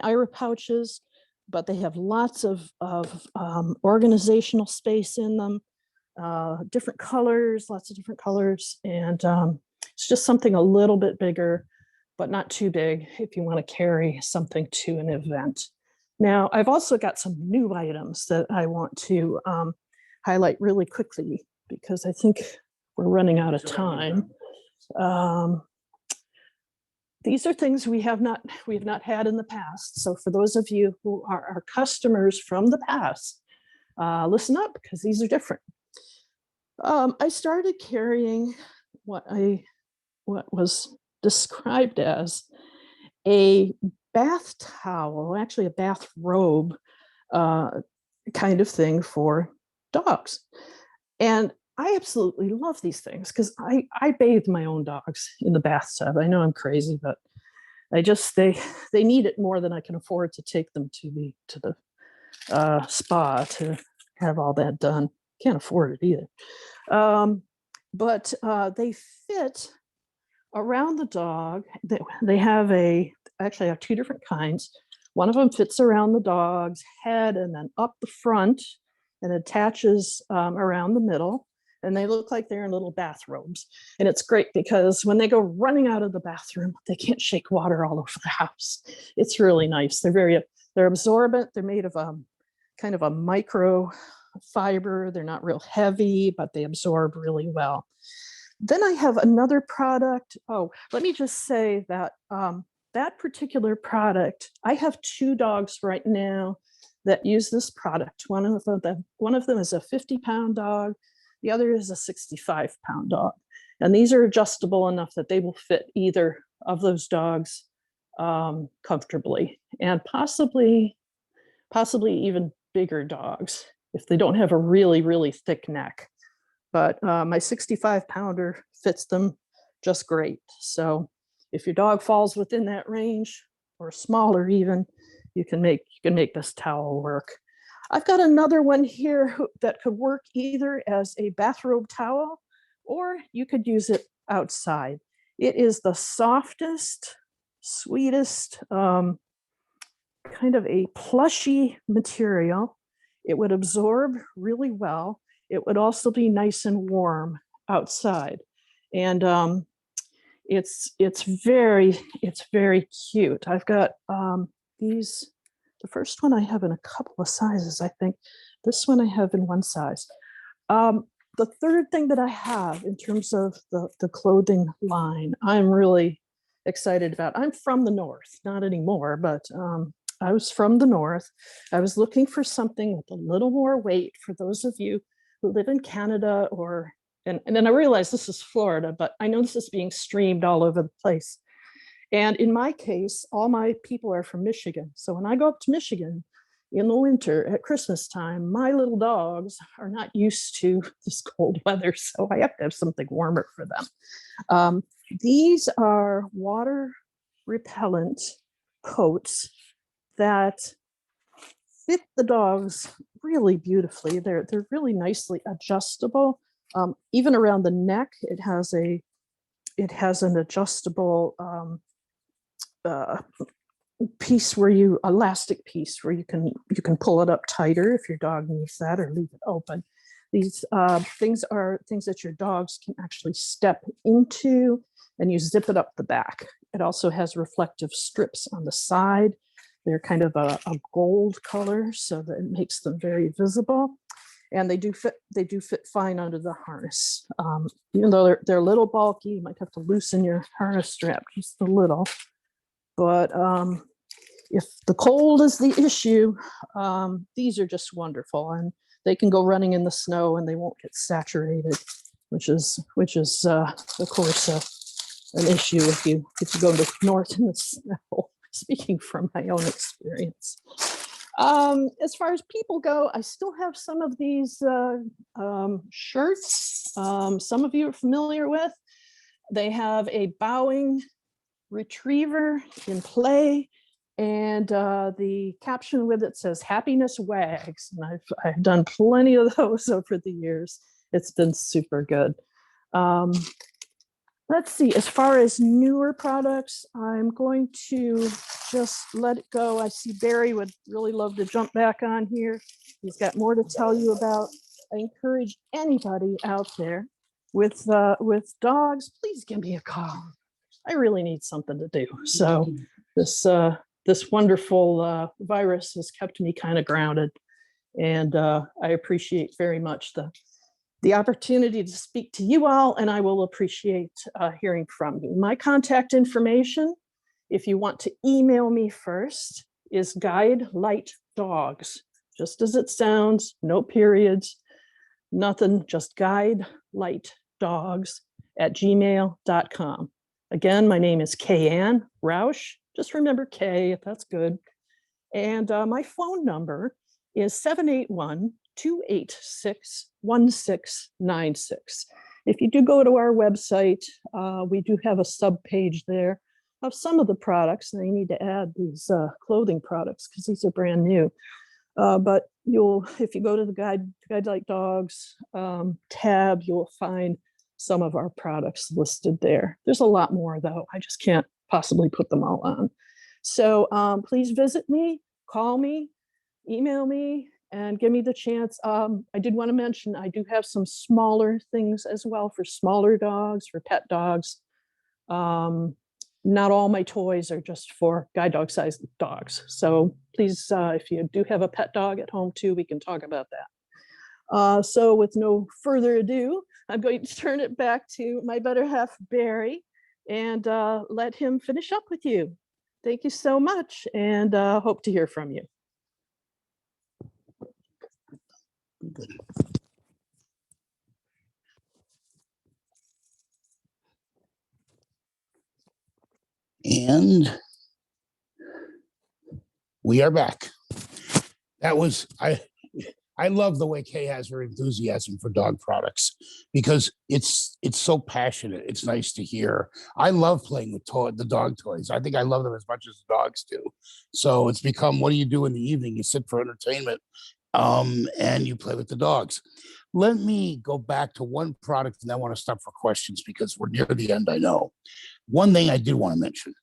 Ira pouches, but they have lots of organizational space in them, different colors, lots of different colors. And it's just something a little bit bigger, but not too big if you want to carry something to an event. Now, I've also got some new items that I want to highlight really quickly because I think we're running out of time. These are things we have not had in the past. So for those of you who are our customers from the past, listen up because these are different. I started carrying what was described as a bath towel, actually a bath robe kind of thing for dogs. And I absolutely love these things because I bathe my own dogs in the bathtub. I know I'm crazy, but they need it more than I can afford to take them to the spa to have all that done. Can't afford it either. But they fit around the dog. They have actually I have 2 different kinds. One of them fits around the dog's head and then up the front and attaches around the middle. And they look like they're in little bathrobes. And it's great because when they go running out of the bathroom, they can't shake water all over the house. It's really nice. They're absorbent. They're made of kind of a micro fiber. They're not real heavy, but they absorb really well. Then I have another product. Oh, let me just say that that particular product, I have 2 dogs right now that use this product. One of them is a 50-pound dog. The other is a 65-pound dog. And these are adjustable enough that they will fit either of those dogs comfortably, and possibly even bigger dogs if they don't have a really, really thick neck. But my 65-pounder fits them just great. So if your dog falls within that range or smaller even, you can make this towel work. I've got another one here that could work either as a bathrobe towel or you could use it outside. It is the softest, sweetest, kind of a plushy material. It would absorb really well. It would also be nice and warm outside. And it's very cute. I've got these. The first one I have in a couple of sizes, I think. This one I have in one size. The third thing that I have in terms of the clothing line, I'm really excited about. I'm from the North, not anymore, but I was from the North. I was looking for something with a little more weight for those of you who live in Canada and then I realized this is Florida, but I know this is being streamed all over the place. And in my case, all my people are from Michigan. So when I go up to Michigan in the winter at Christmas time, my little dogs are not used to this cold weather. So I have to have something warmer for them. These are water repellent coats that fit the dogs really beautifully. They're really nicely adjustable. Even around the neck, it has an adjustable piece elastic piece where you can pull it up tighter if your dog needs that, or leave it open. These things are things that your dogs can actually step into, and you zip it up the back. It also has reflective strips on the side. They're kind of a gold color, so that it makes them very visible. And they do fit fine under the harness. Even though they're a little bulky, you might have to loosen your harness strap just a little. But if the cold is the issue, these are just wonderful, and they can go running in the snow and they won't get saturated, which is of course an issue if you go to north in the snow. Speaking from my own experience. As far as people go, I still have some of these shirts. Some of you are familiar with. They have a bowing retriever in play, and the caption with it says "Happiness Wags." And I've done plenty of those over the years. It's been super good. Let's see, as far as newer products, I'm going to just let it go. I see Barry would really love to jump back on here. He's got more to tell you about. I encourage anybody out there with dogs, please give me a call. I really need something to do. So this wonderful virus has kept me kind of grounded, and I appreciate very much the opportunity to speak to you all, and I will appreciate hearing from you. My contact information, if you want to email me first, is guidelightdogs, just as it sounds, no periods, nothing, just guidelightdogs@gmail.com. Again, my name is Kay-Ann Roush. Just remember Kay, if that's good. And my phone number is 781-286-1696. If you do go to our website, we do have a sub page there of some of the products. And I need to add these clothing products because these are brand new. But if you go to the Guidelight Dogs tab, you'll find some of our products listed there. There's a lot more though. I just can't possibly put them all on. So please visit me, call me, email me, and give me the chance. I did want to mention, I do have some smaller things as well for smaller dogs, for pet dogs. Not all my toys are just for guide dog sized dogs. So please, if you do have a pet dog at home too, we can talk about that. So with no further ado, I'm going to turn it back to my better half, Barry, and let him finish up with you. Thank you so much, and hope to hear from you. Good. And we are back. That was, I love the way Kay has her enthusiasm for dog products because it's so passionate. It's nice to hear. I love playing with the dog toys. I think I love them as much as the dogs do. So it's become, what do you do in the evening? You sit for entertainment, and you play with the dogs. Let me go back to one product, and I want to stop for questions because we're near the end, I know. One thing I did want to mention.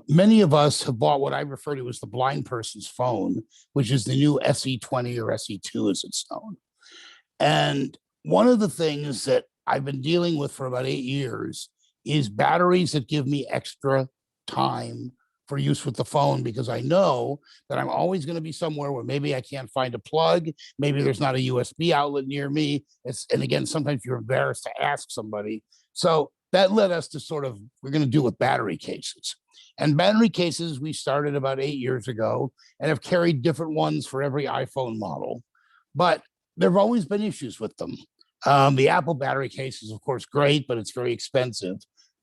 Many of us have bought what I refer to as the blind person's phone, which is the new SE20 or SE2 as it's known. And one of the things that I've been dealing with for about 8 years is batteries that give me extra time for use with the phone, because I know that I'm always going to be somewhere where maybe I can't find a plug, maybe there's not a USB outlet near me. And again, sometimes you're embarrassed to ask somebody. So that led us to sort of, we're going to do with battery cases. And battery cases, we started about 8 years ago and have carried different ones for every iPhone model. But there have always been issues with them. The Apple battery case is, of course, great, but it's very expensive.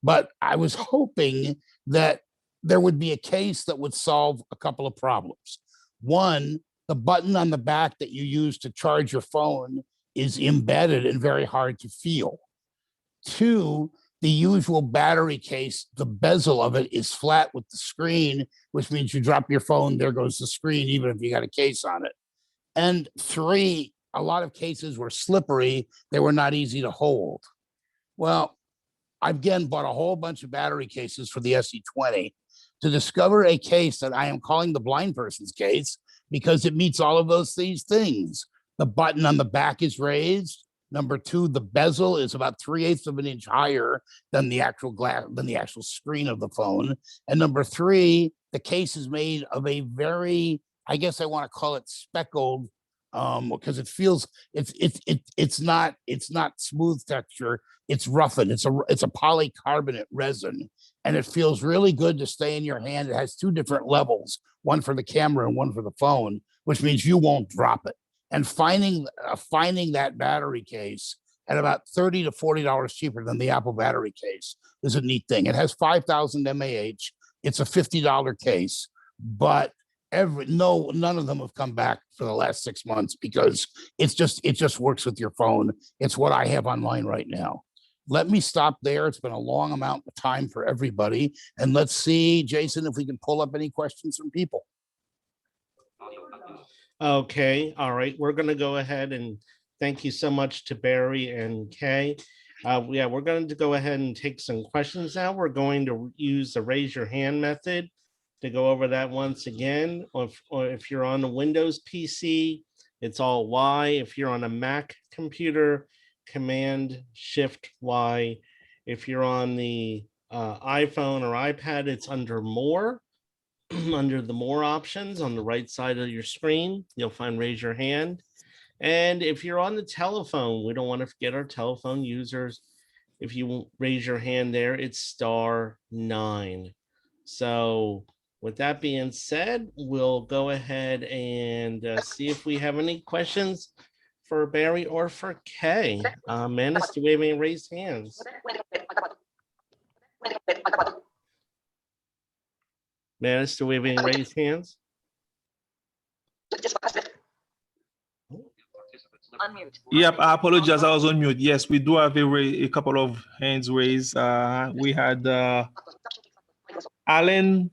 But I was hoping that there would be a case that would solve a couple of problems. One, the button on the back that you use to charge your phone is embedded and very hard to feel. Two, the usual battery case, the bezel of it is flat with the screen, which means you drop your phone, there goes the screen, even if you got a case on it. And three, a lot of cases were slippery. They were not easy to hold. Well, I again bought a whole bunch of battery cases for the SE20 to discover a case that I am calling the blind person's case because it meets all of these things. The button on the back is raised. Number two, the bezel is about 3/8 of an inch higher than the actual screen of the phone. And number three, the case is made of a very, I guess I want to call it speckled, because it feels it's not smooth texture. It's roughened. It's a polycarbonate resin, and it feels really good to stay in your hand. It has two different levels, one for the camera and one for the phone, which means you won't drop it. And finding that battery case at about $30 to $40 cheaper than the Apple battery case is a neat thing. It has 5,000 mAh. It's a $50 case, but none of them have come back for the last 6 months because it just works with your phone. It's what I have online right now. Let me stop there. It's been a long amount of time for everybody. And let's see, Jason, if we can pull up any questions from people. Okay, all right. We're going to go ahead and thank you so much to Barry and Kay. Yeah, we're going to go ahead and take some questions now. We're going to use the raise your hand method to go over that once again. Or if you're on a Windows PC, it's all Y. If you're on a Mac computer, Command Shift Y. If you're on the iPhone or iPad, it's under More. Under the More options on the right side of your screen, you'll find raise your hand. And if you're on the telephone, we don't want to forget our telephone users. If you raise your hand there, it's *9. So with that being said, we'll go ahead and see if we have any questions for Barry or for Kay. Manus, do we have any raised hands? Manus, do we have any raised hands? Unmute. Yep, I apologize. I was on mute. Yes, we do have a couple of hands raised. We had Alan.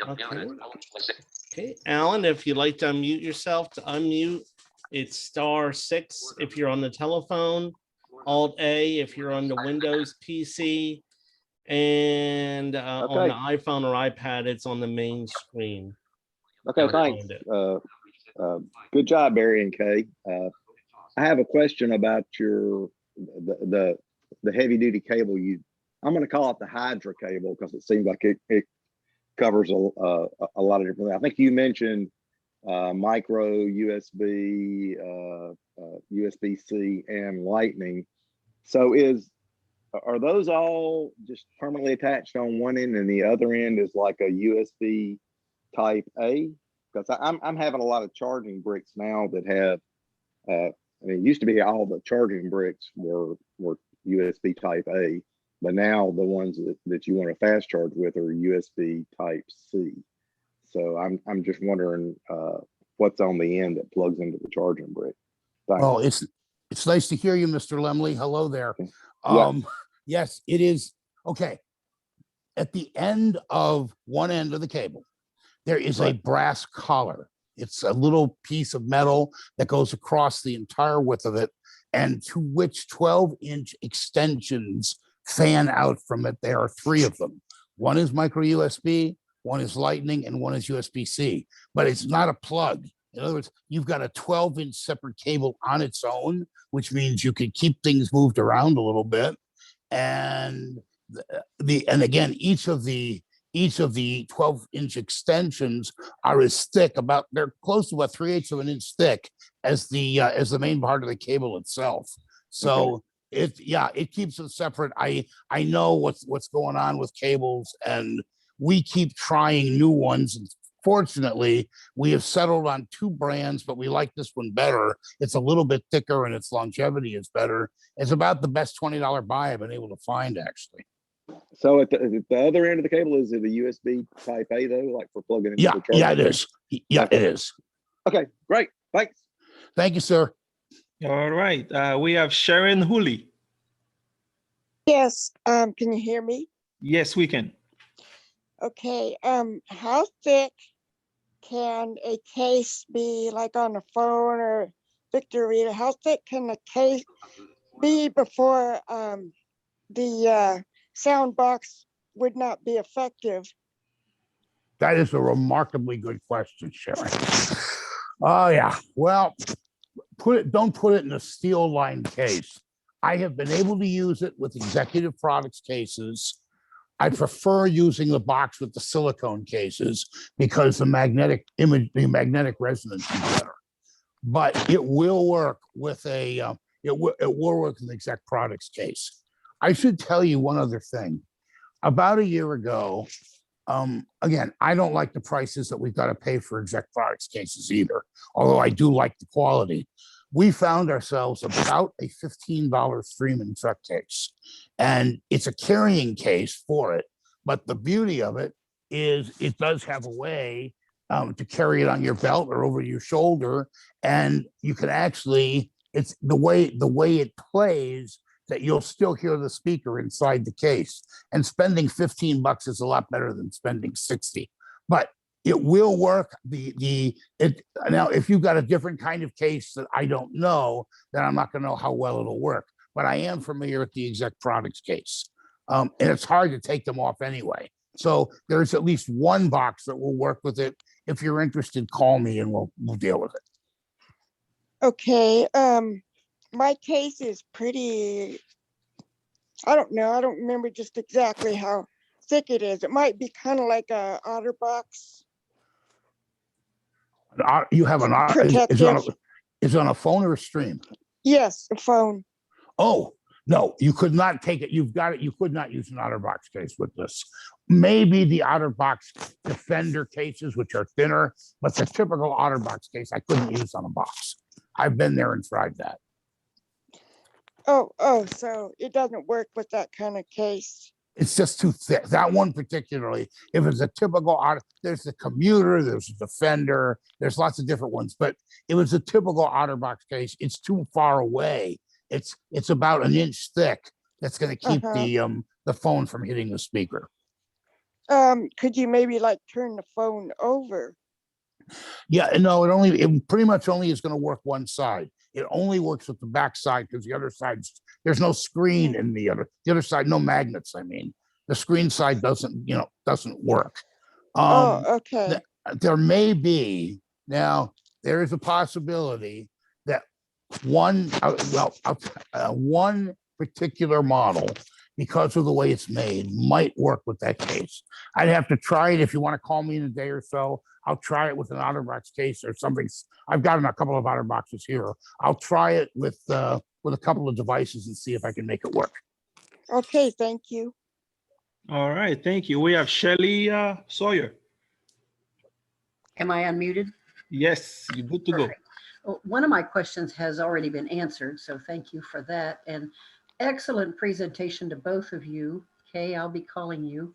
Okay, Alan, if you'd like to unmute yourself, to unmute, it's *6 if you're on the telephone, Alt-A if you're on the Windows PC, and on the iPhone or iPad, it's on the main screen. Okay, thanks. Good job, Barry and Kay. I have a question about the heavy duty cable. I'm going to call it the Hydra cable because it seems like it covers a lot of different things. I think you mentioned micro USB, USB-C, and Lightning. So are those all just permanently attached on one end and the other end is like a USB type A? Because I'm having a lot of charging bricks now that have, I mean, it used to be all the charging bricks were USB type A, but now the ones that you want to fast charge with are USB type C. So I'm just wondering what's on the end that plugs into the charging brick. Thanks. Well, it's nice to hear you, Mr. Lemley. Hello there. Yeah. Yes, it is. Okay. At the end of one end of the cable, there is a Right. brass collar. It's a little piece of metal that goes across the entire width of it, and to which 12-inch extensions fan out from it. There are 3 of them. One is micro USB, one is lightning, and one is USB-C, but it's not a plug. In other words, you've got a 12-inch separate cable on its own, which means you can keep things moved around a little bit. And and again, each of the 12-inch extensions are as thick, they're close to about 3/8 of an inch thick as the main part of the cable itself. So it keeps it separate. I know what's going on with cables, and we keep trying new ones. And fortunately, we have settled on 2 brands, but we like this one better. It's a little bit thicker and its longevity is better. It's about the best $20 buy I've been able to find, actually. So at the other end of the cable, is it a USB type A though, like for plugging into the charger? Yeah, it is. Yeah, Okay. it is. Okay, great. Thanks. Thank you, sir. All right. We have Sharon Hooley. Yes, can you hear me? Yes, we can. Okay, how thick can a case be, like on a phone or Victor Reader? How thick can a case be before the sound box would not be effective? That is a remarkably good question, Sharon. Oh yeah. Well, don't put it in a steel lined case. I have been able to use it with executive products cases. I prefer using the box with the silicone cases because the magnetic resonance is better. But it will work with it will work with an exec products case. I should tell you one other thing. About a year ago, again, I don't like the prices that we've got to pay for exec products cases either, although I do like the quality. We found ourselves about a $15 streaming truck case, and it's a carrying case for it. But the beauty of it is it does have a way to carry it on your belt or over your shoulder, and you can actually, it's the way it plays that you'll still hear the speaker inside the case. And spending $15 is a lot better than spending 60. But it will work. Now, if you've got a different kind of case that I don't know, then I'm not going to know how well it'll work. But I am familiar with the exec products case, and it's hard to take them off anyway. So there's at least one box that will work with it. If you're interested, call me and we'll deal with it. Okay, my case is pretty, I don't know, I don't remember just exactly how thick it is. It might be kind of like a OtterBox. You have an is on a phone or a stream? Yes, a phone. Oh, no, you could not take it. You've got it. You could not use an OtterBox case with this. Maybe the OtterBox Defender cases, which are thinner, but the typical OtterBox case I couldn't use on a box. I've been there and tried that. Oh, so it doesn't work with that kind of case. It's just too thick. That one particularly, if it's a typical, there's the Commuter, there's a Defender, there's lots of different ones, but it was a typical OtterBox case. It's too far away. It's about an inch thick. That's going to keep the phone from hitting the speaker. Could you maybe like turn the phone over? Yeah, no, it pretty much only is going to work one side. It only works with the back side because the other side, there's no screen in the other side, no magnets. I mean, the screen side doesn't work. Okay. There may be, now there is a possibility that one particular model, because of the way it's made, might work with that case. I'd have to try it. If you want to call me in a day or so, I'll try it with an OtterBox case or something. I've got a couple of OtterBoxes here. I'll try it with a couple of devices and see if I can make it work. Okay, thank you. All right, thank you. We have Shelley Sawyer. Am I unmuted? Yes, you're good to go. Well, one of my questions has already been answered, so thank you for that. And excellent presentation to both of you. Kay, I'll be calling you.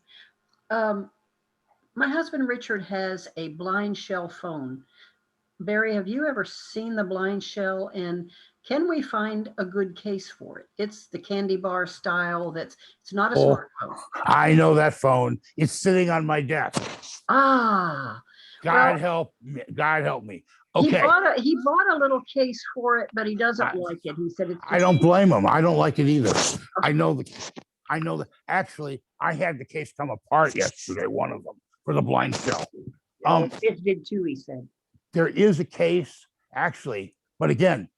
My husband Richard has a blind shell phone. Barry, have you ever seen the blind shell, and can we find a good case for it? It's the candy bar style. It's not a Oh, smartphone. I know that phone. It's sitting on my desk. Ah, God help me. God help me. he Okay. bought a little case for it, but he doesn't like it. He said it's I don't blame him. I don't like it either. I know that. Actually, I had the case come apart yesterday, one of them, for the blind shell. It did too, he said. There is a case, actually, but again,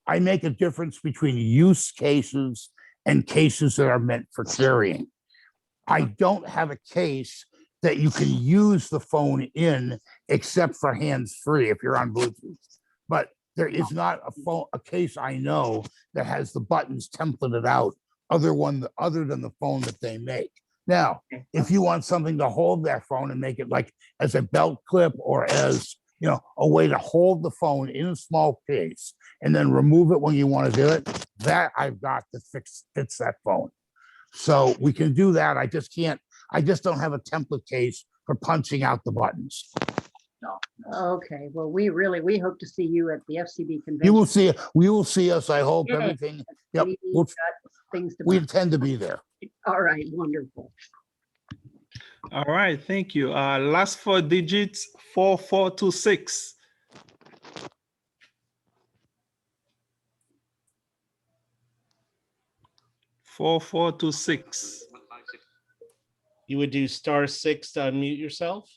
I make a difference between use cases and cases that are meant for carrying. I don't have a case that you can use the phone in except for hands-free if you're on Bluetooth. But there is not a case I know that has the buttons templated out other than the phone that they make. Now, if you want something to hold that phone and make it like as a belt clip or as a way to hold the phone in a small case and then remove it when you want to do it, that I've got that fits that phone. So we can do that. I just don't have a template case for punching out the buttons. No. Okay, well, we hope to see you at the FCB convention. You will see us. I hope everything. Yep. We intend to be there. All right, wonderful. All right, thank you. Last 4 digits, 4426. You would do *6 to unmute yourself.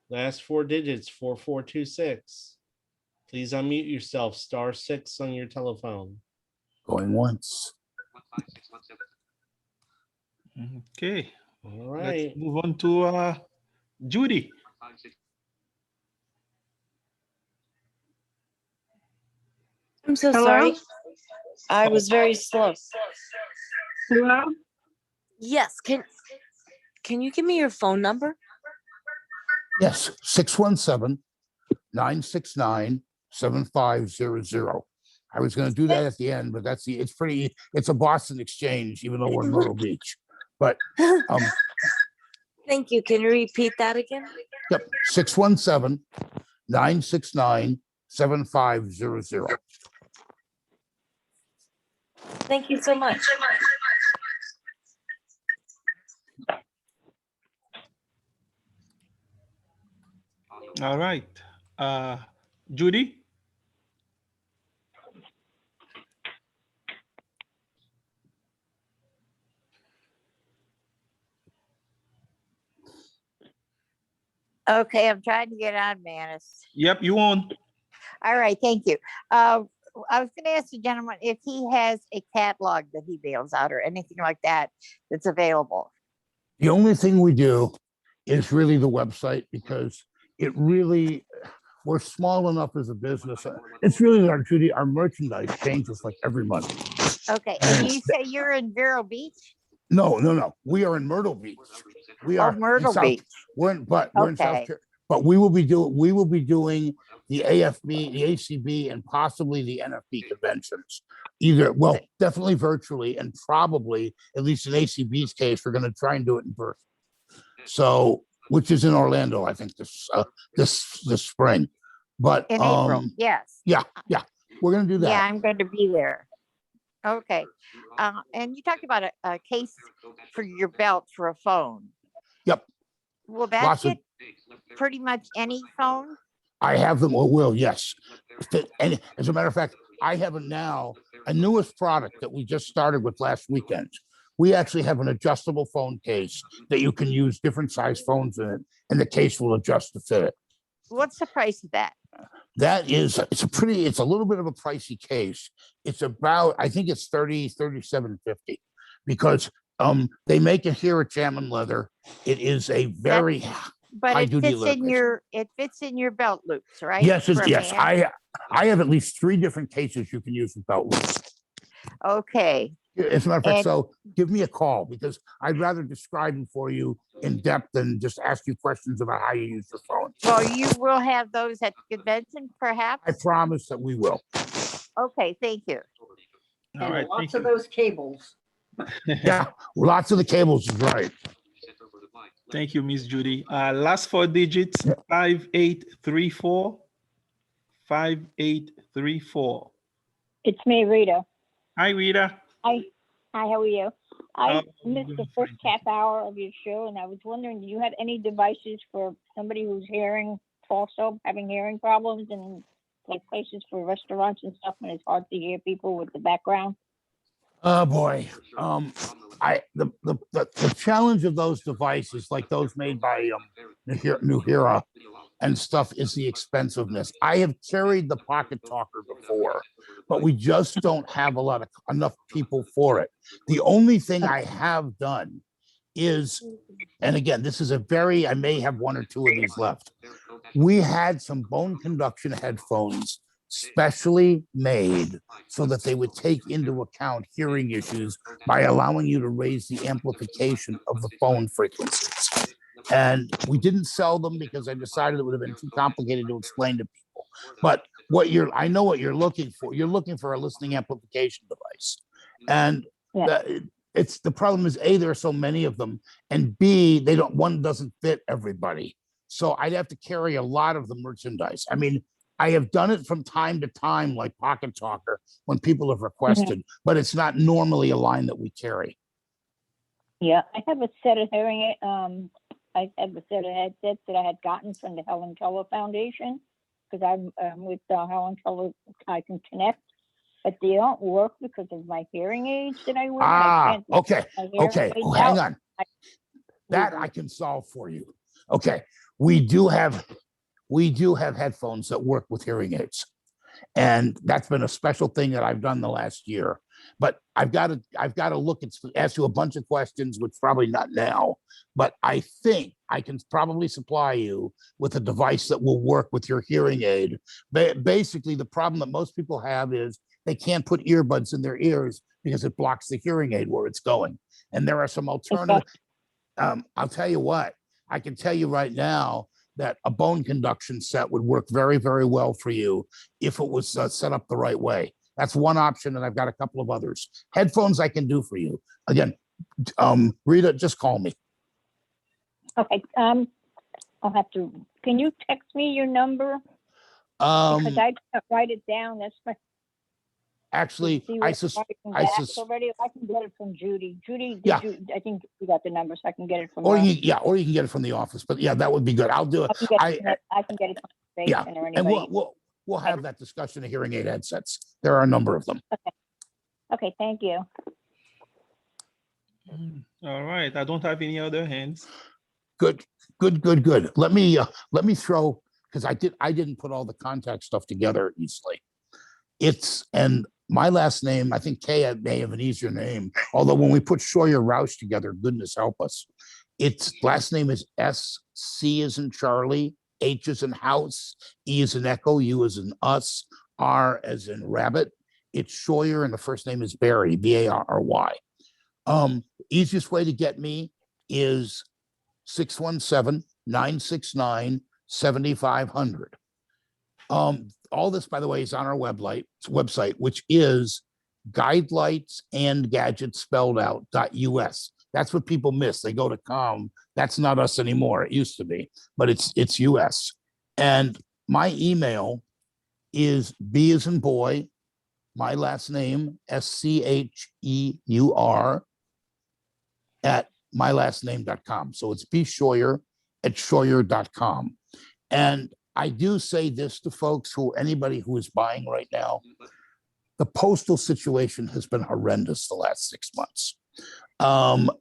Last 4 digits, 4426. Please unmute yourself, *6 on your telephone. Going once. Okay. All right. Let's move on to Judy. I'm so sorry. I was very slow. Hello? Yes, can you give me your phone number? Yes, 617-969-7500. I was going to do that at the end, but it's a Boston exchange, even though we're in Myrtle Beach. But Thank you. Can you repeat that again? Yep, 617-969-7500. Thank you so much. All right. Judy? Okay, I'm trying to get on, Manus. Yep, you on. All right, thank you. I was going to ask the gentleman if he has a catalog that he mails out or anything like that that's available. The only thing we do is really the website, because we're small enough as a business. It's really our merchandise changes like every month. Okay, and you say you're in Vero Beach? No. We are in Myrtle Beach. We are Myrtle Beach. We're in South Carolina. But we will be doing the AFB, the ACB, and possibly the NFB conventions. Definitely virtually, and probably, at least in ACB's case, we're going to try and do it in person. So, which is in Orlando, I think this spring. But in April, yes. Yeah, we're going to do that. Yeah, I'm going to be there. Okay, and you talked about a case for your belt for a phone. Yep. Will that fit pretty much any phone? I have them. Will, yes. And as a matter of fact, I have a newest product that we just started with last weekend. We actually have an adjustable phone case that you can use different size phones in it, and the case will adjust to fit it. What's the price of that? It's a little bit of a pricey case. It's about, I think it's $37.50, because they make it here at Jam and Leather. It is a very high duty leather. It fits in your belt loops, right? Yes. I have at least 3 different cases you can use with belt loops. Okay. As a matter of fact, so give me a call, because I'd rather describe them for you in depth than just ask you questions about how you use your phone. Well, you will have those at the convention, perhaps? I promise that we will. Okay, thank you. And lots of those cables. Yeah, lots of the cables is right. Thank you, Miss Judy. Last four digits, 5834. 5834. It's me, Rita. Hi, Rita. Hi, how are you? I Oh, missed the doing first fine. half hour of your show, and I was wondering, do you have any devices for somebody who's hearing, also having hearing problems, and like places for restaurants and stuff when it's hard to hear people with the background? Oh boy. The challenge of those devices, like those made by Nuhera and stuff, is the expensiveness. I have carried the Pocket Talker before, but we just don't have enough people for it. The only thing I have done is, and again, this is I may have one or two of these left. We had some bone conduction headphones specially made so that they would take into account hearing issues by allowing you to raise the amplification of the phone frequencies. And we didn't sell them because I decided it would have been too complicated to explain to people. But I know what you're looking for. You're looking for a listening amplification device. And the problem is, A, there are so many of them, and B, one doesn't fit everybody. So I'd have to carry a lot of the merchandise. I mean, I have done it from time to time, like Pocket Talker, when people have requested, but it's not normally a line that we carry. Yeah, I have a set of I have a set of headsets that I had gotten from the Helen Keller Foundation, because I'm with Helen Keller. I can connect, but they don't work because of my hearing aids that I wear. Okay. Hang on. That I can solve for you. Okay, we do have headphones that work with hearing aids, and that's been a special thing that I've done the last year. But I've got to look and ask you a bunch of questions, which probably not now, but I think I can probably supply you with a device that will work with your hearing aid. Basically, the problem that most people have is they can't put earbuds in their ears because it blocks the hearing aid where it's going. And there are some alternative. I'll tell you what, I can tell you right now that a bone conduction set would work very, very well for you if it was set up the right way. That's one option, and I've got a couple of others. Headphones I can do for you. Again, Rita, just call me. Okay. I'll have to. Can you text me your number? Because I can't write it down. That's my. Actually, I already. I can get it from Judy. Judy, I think you got the number, so I can get it from. Or you can get it from the office. But yeah, that would be good. I'll do it. I can get it from the station or anybody. And we'll have that discussion of hearing aid headsets. There are a number of them. Okay. Thank you. All right. I don't have any other hands. Good. Let me throw, because I didn't put all the contact stuff together easily. And my last name, I think Kay may have an easier name, although when we put Sawyer Roush together, goodness help us. Its last name is S.C. as in Charlie, H as in house, E as in echo, U as in us, R as in rabbit. It's Sawyer, and the first name is Barry, B-A-R-R-Y. Easiest way to get me is 617-969-7500. All this, by the way, is on our website, which is guidelightsandgadgets.us. That's what people miss. They go to com. That's not us anymore. It used to be, but it's US. And my email is B as in boy, my last name, SCHEUR, at mylastname.com. So it's bscheuer@scheuer.com. And I do say this to folks anybody who is buying right now, the postal situation has been horrendous the last 6 months.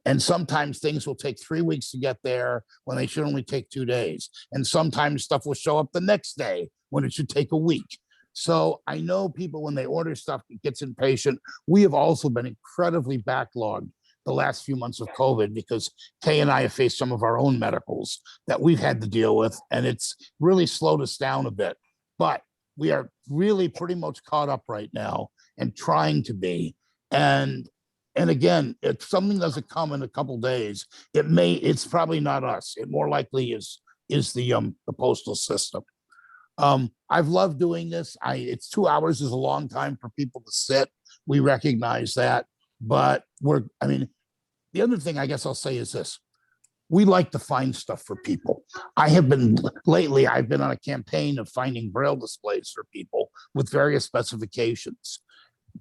And sometimes things will take 3 weeks to get there when they should only take 2 days. And sometimes stuff will show up the next day when it should take a week. So I know people, when they order stuff, it gets impatient. We have also been incredibly backlogged the last few months of COVID because Kay and I have faced some of our own medicals that we've had to deal with, and it's really slowed us down a bit. But we are really pretty much caught up right now and trying to be. And again, if something doesn't come in a couple days, it's probably not us. It more likely is the postal system. I've loved doing this. It's 2 hours is a long time for people to sit. We recognize that. but I mean, the other thing I guess I'll say is this. We like to find stuff for people. I've been on a campaign of finding Braille displays for people with various specifications.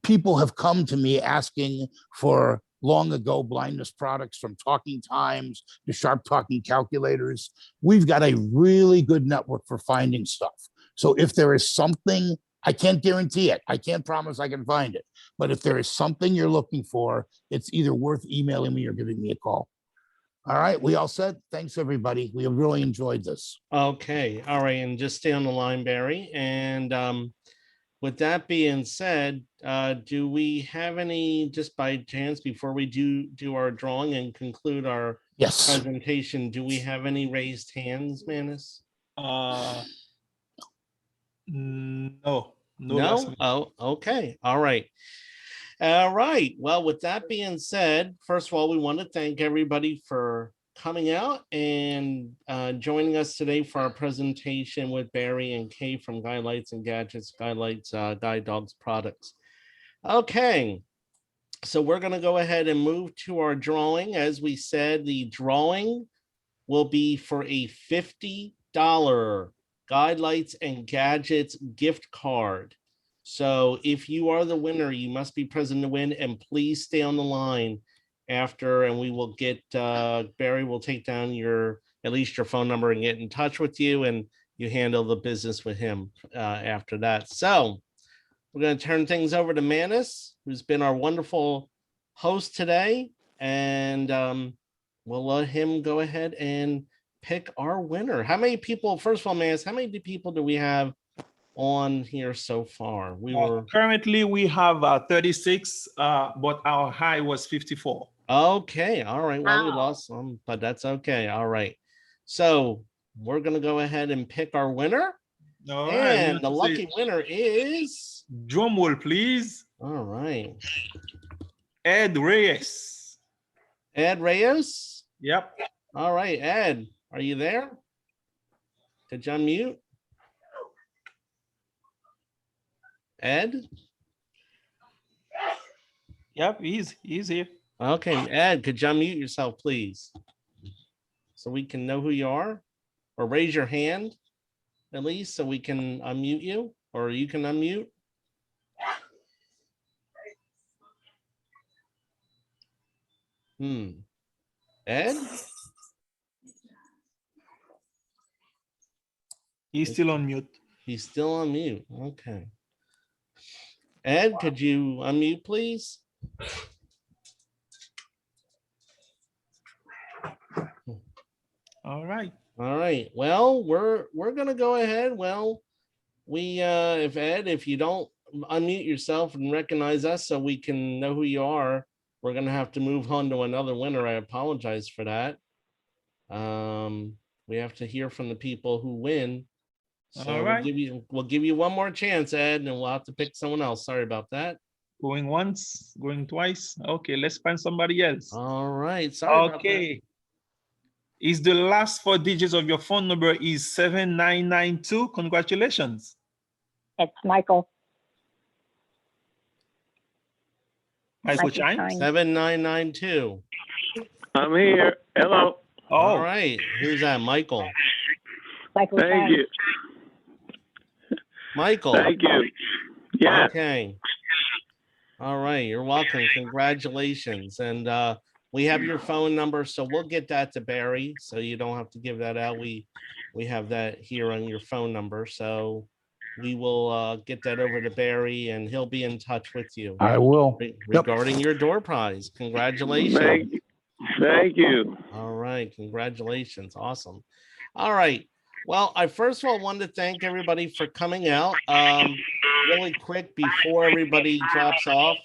People have come to me asking for long ago blindness products, from talking times to sharp talking calculators. We've got a really good network for finding stuff. So if there is something, I can't guarantee it, I can't promise I can find it, but if there is something you're looking for, it's either worth emailing me or giving me a call. All right, we all set? Thanks, everybody. We have really enjoyed this. Okay, all right, and just stay on the line, Barry. And with that being said, do we have any, just by chance, before we do our drawing and conclude our presentation, do we have any raised hands, Manus? No. No? Oh, okay. All right. All right. Well, with that being said, first of all, we want to thank everybody for coming out and joining us today for our presentation with Barry and Kay from Guidelights and Gadgets, Guidelights Guide Dogs products. Okay. So we're going to go ahead and move to our drawing. As we said, the drawing will be for a $50 Guidelights and Gadgets gift card. So if you are the winner, you must be present to win, and please stay on the line after, and we will get, Barry will take down at least your phone number and get in touch with you, and you handle the business with him after that. So we're going to turn things over to Manus, who's been our wonderful host today, and we'll let him go ahead and pick our winner. How many people, first of all, Manus, how many people do we have on here so far? Currently we have 36, but our high was 54. Okay, all right. Well, we lost some, but that's okay. All right. So we're gonna go ahead and pick our winner. All right. And the lucky winner is, drum roll, please. All right. Ed Reyes. Ed Reyes? Yep. All right, Ed, are you there? Did you unmute? Ed? Yep, he's here. Okay, Ed, could you unmute yourself, please? So we can know who you are, or raise your hand at least so we can unmute you, or you can unmute. Ed? He's still on mute. He's still on mute. Okay. Ed, could you unmute, please? All right. All right. Well, we're gonna go ahead. Well, we if you don't unmute yourself and recognize us so we can know who you are, we're gonna have to move on to another winner. I apologize for that. We have to hear from the people who win. So all right. we'll give you one more chance, Ed, and we'll have to pick someone else. Sorry about that. Going once, going twice. Okay, let's find somebody else. All right. Sorry. Okay. Is the last 4 digits of your phone number is 7992? Congratulations. It's Michael. Michael Chimes. 7992. I'm here. Hello. Oh. All right. Who's that? Michael. Michael. Thank you. Michael. Thank you. Yeah. Okay. All right. You're welcome. Congratulations. And we have your phone number, so we'll get that to Barry, so you don't have to give that out. We have that here on your phone number, so we will get that over to Barry, and he'll be in touch with you. I will. Regarding your door prize. Congratulations. Thank you. All right. Congratulations. Awesome. All right. Well, I first of all wanted to thank everybody for coming out. Really quick before everybody drops off,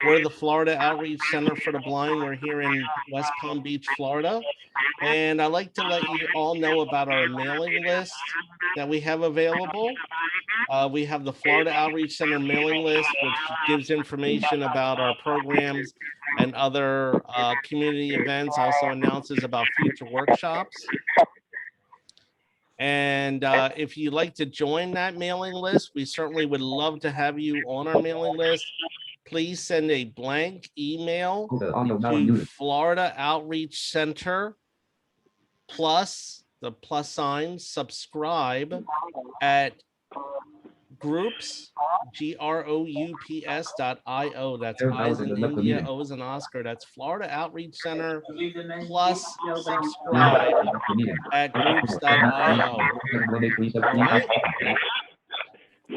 we're the Florida Outreach Center for the Blind. We're here in West Palm Beach, Florida. And I'd like to let you all know about our mailing list that we have available. We have the Florida Outreach Center mailing list, which gives information about our programs and other community events, also announces about future workshops. And if you'd like to join that mailing list, we certainly would love to have you on our mailing list. please send a blank email to Florida Outreach Center plus the plus sign subscribe at groups groups.io. That's I as in India, O as in Oscar. That's Florida Outreach Center plus subscribe at groups.io. All right.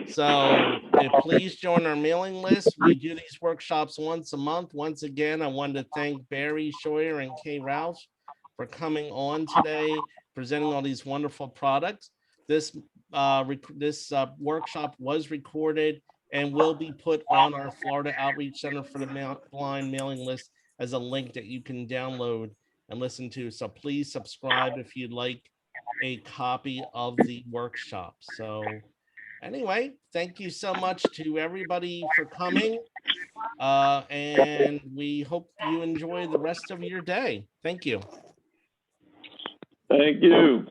So please join our mailing list. We do these workshops once a month. Once again, I wanted to thank Barry Scheuer and Kay Roush for coming on today, presenting all these wonderful products. This workshop was recorded and will be put on our Florida Outreach Center for the Blind mailing list as a link that you can download and listen to. So please subscribe if you'd like a copy of the workshop. So anyway, thank you so much to everybody for coming. And we hope you enjoy the rest of your day. Thank you. Thank you.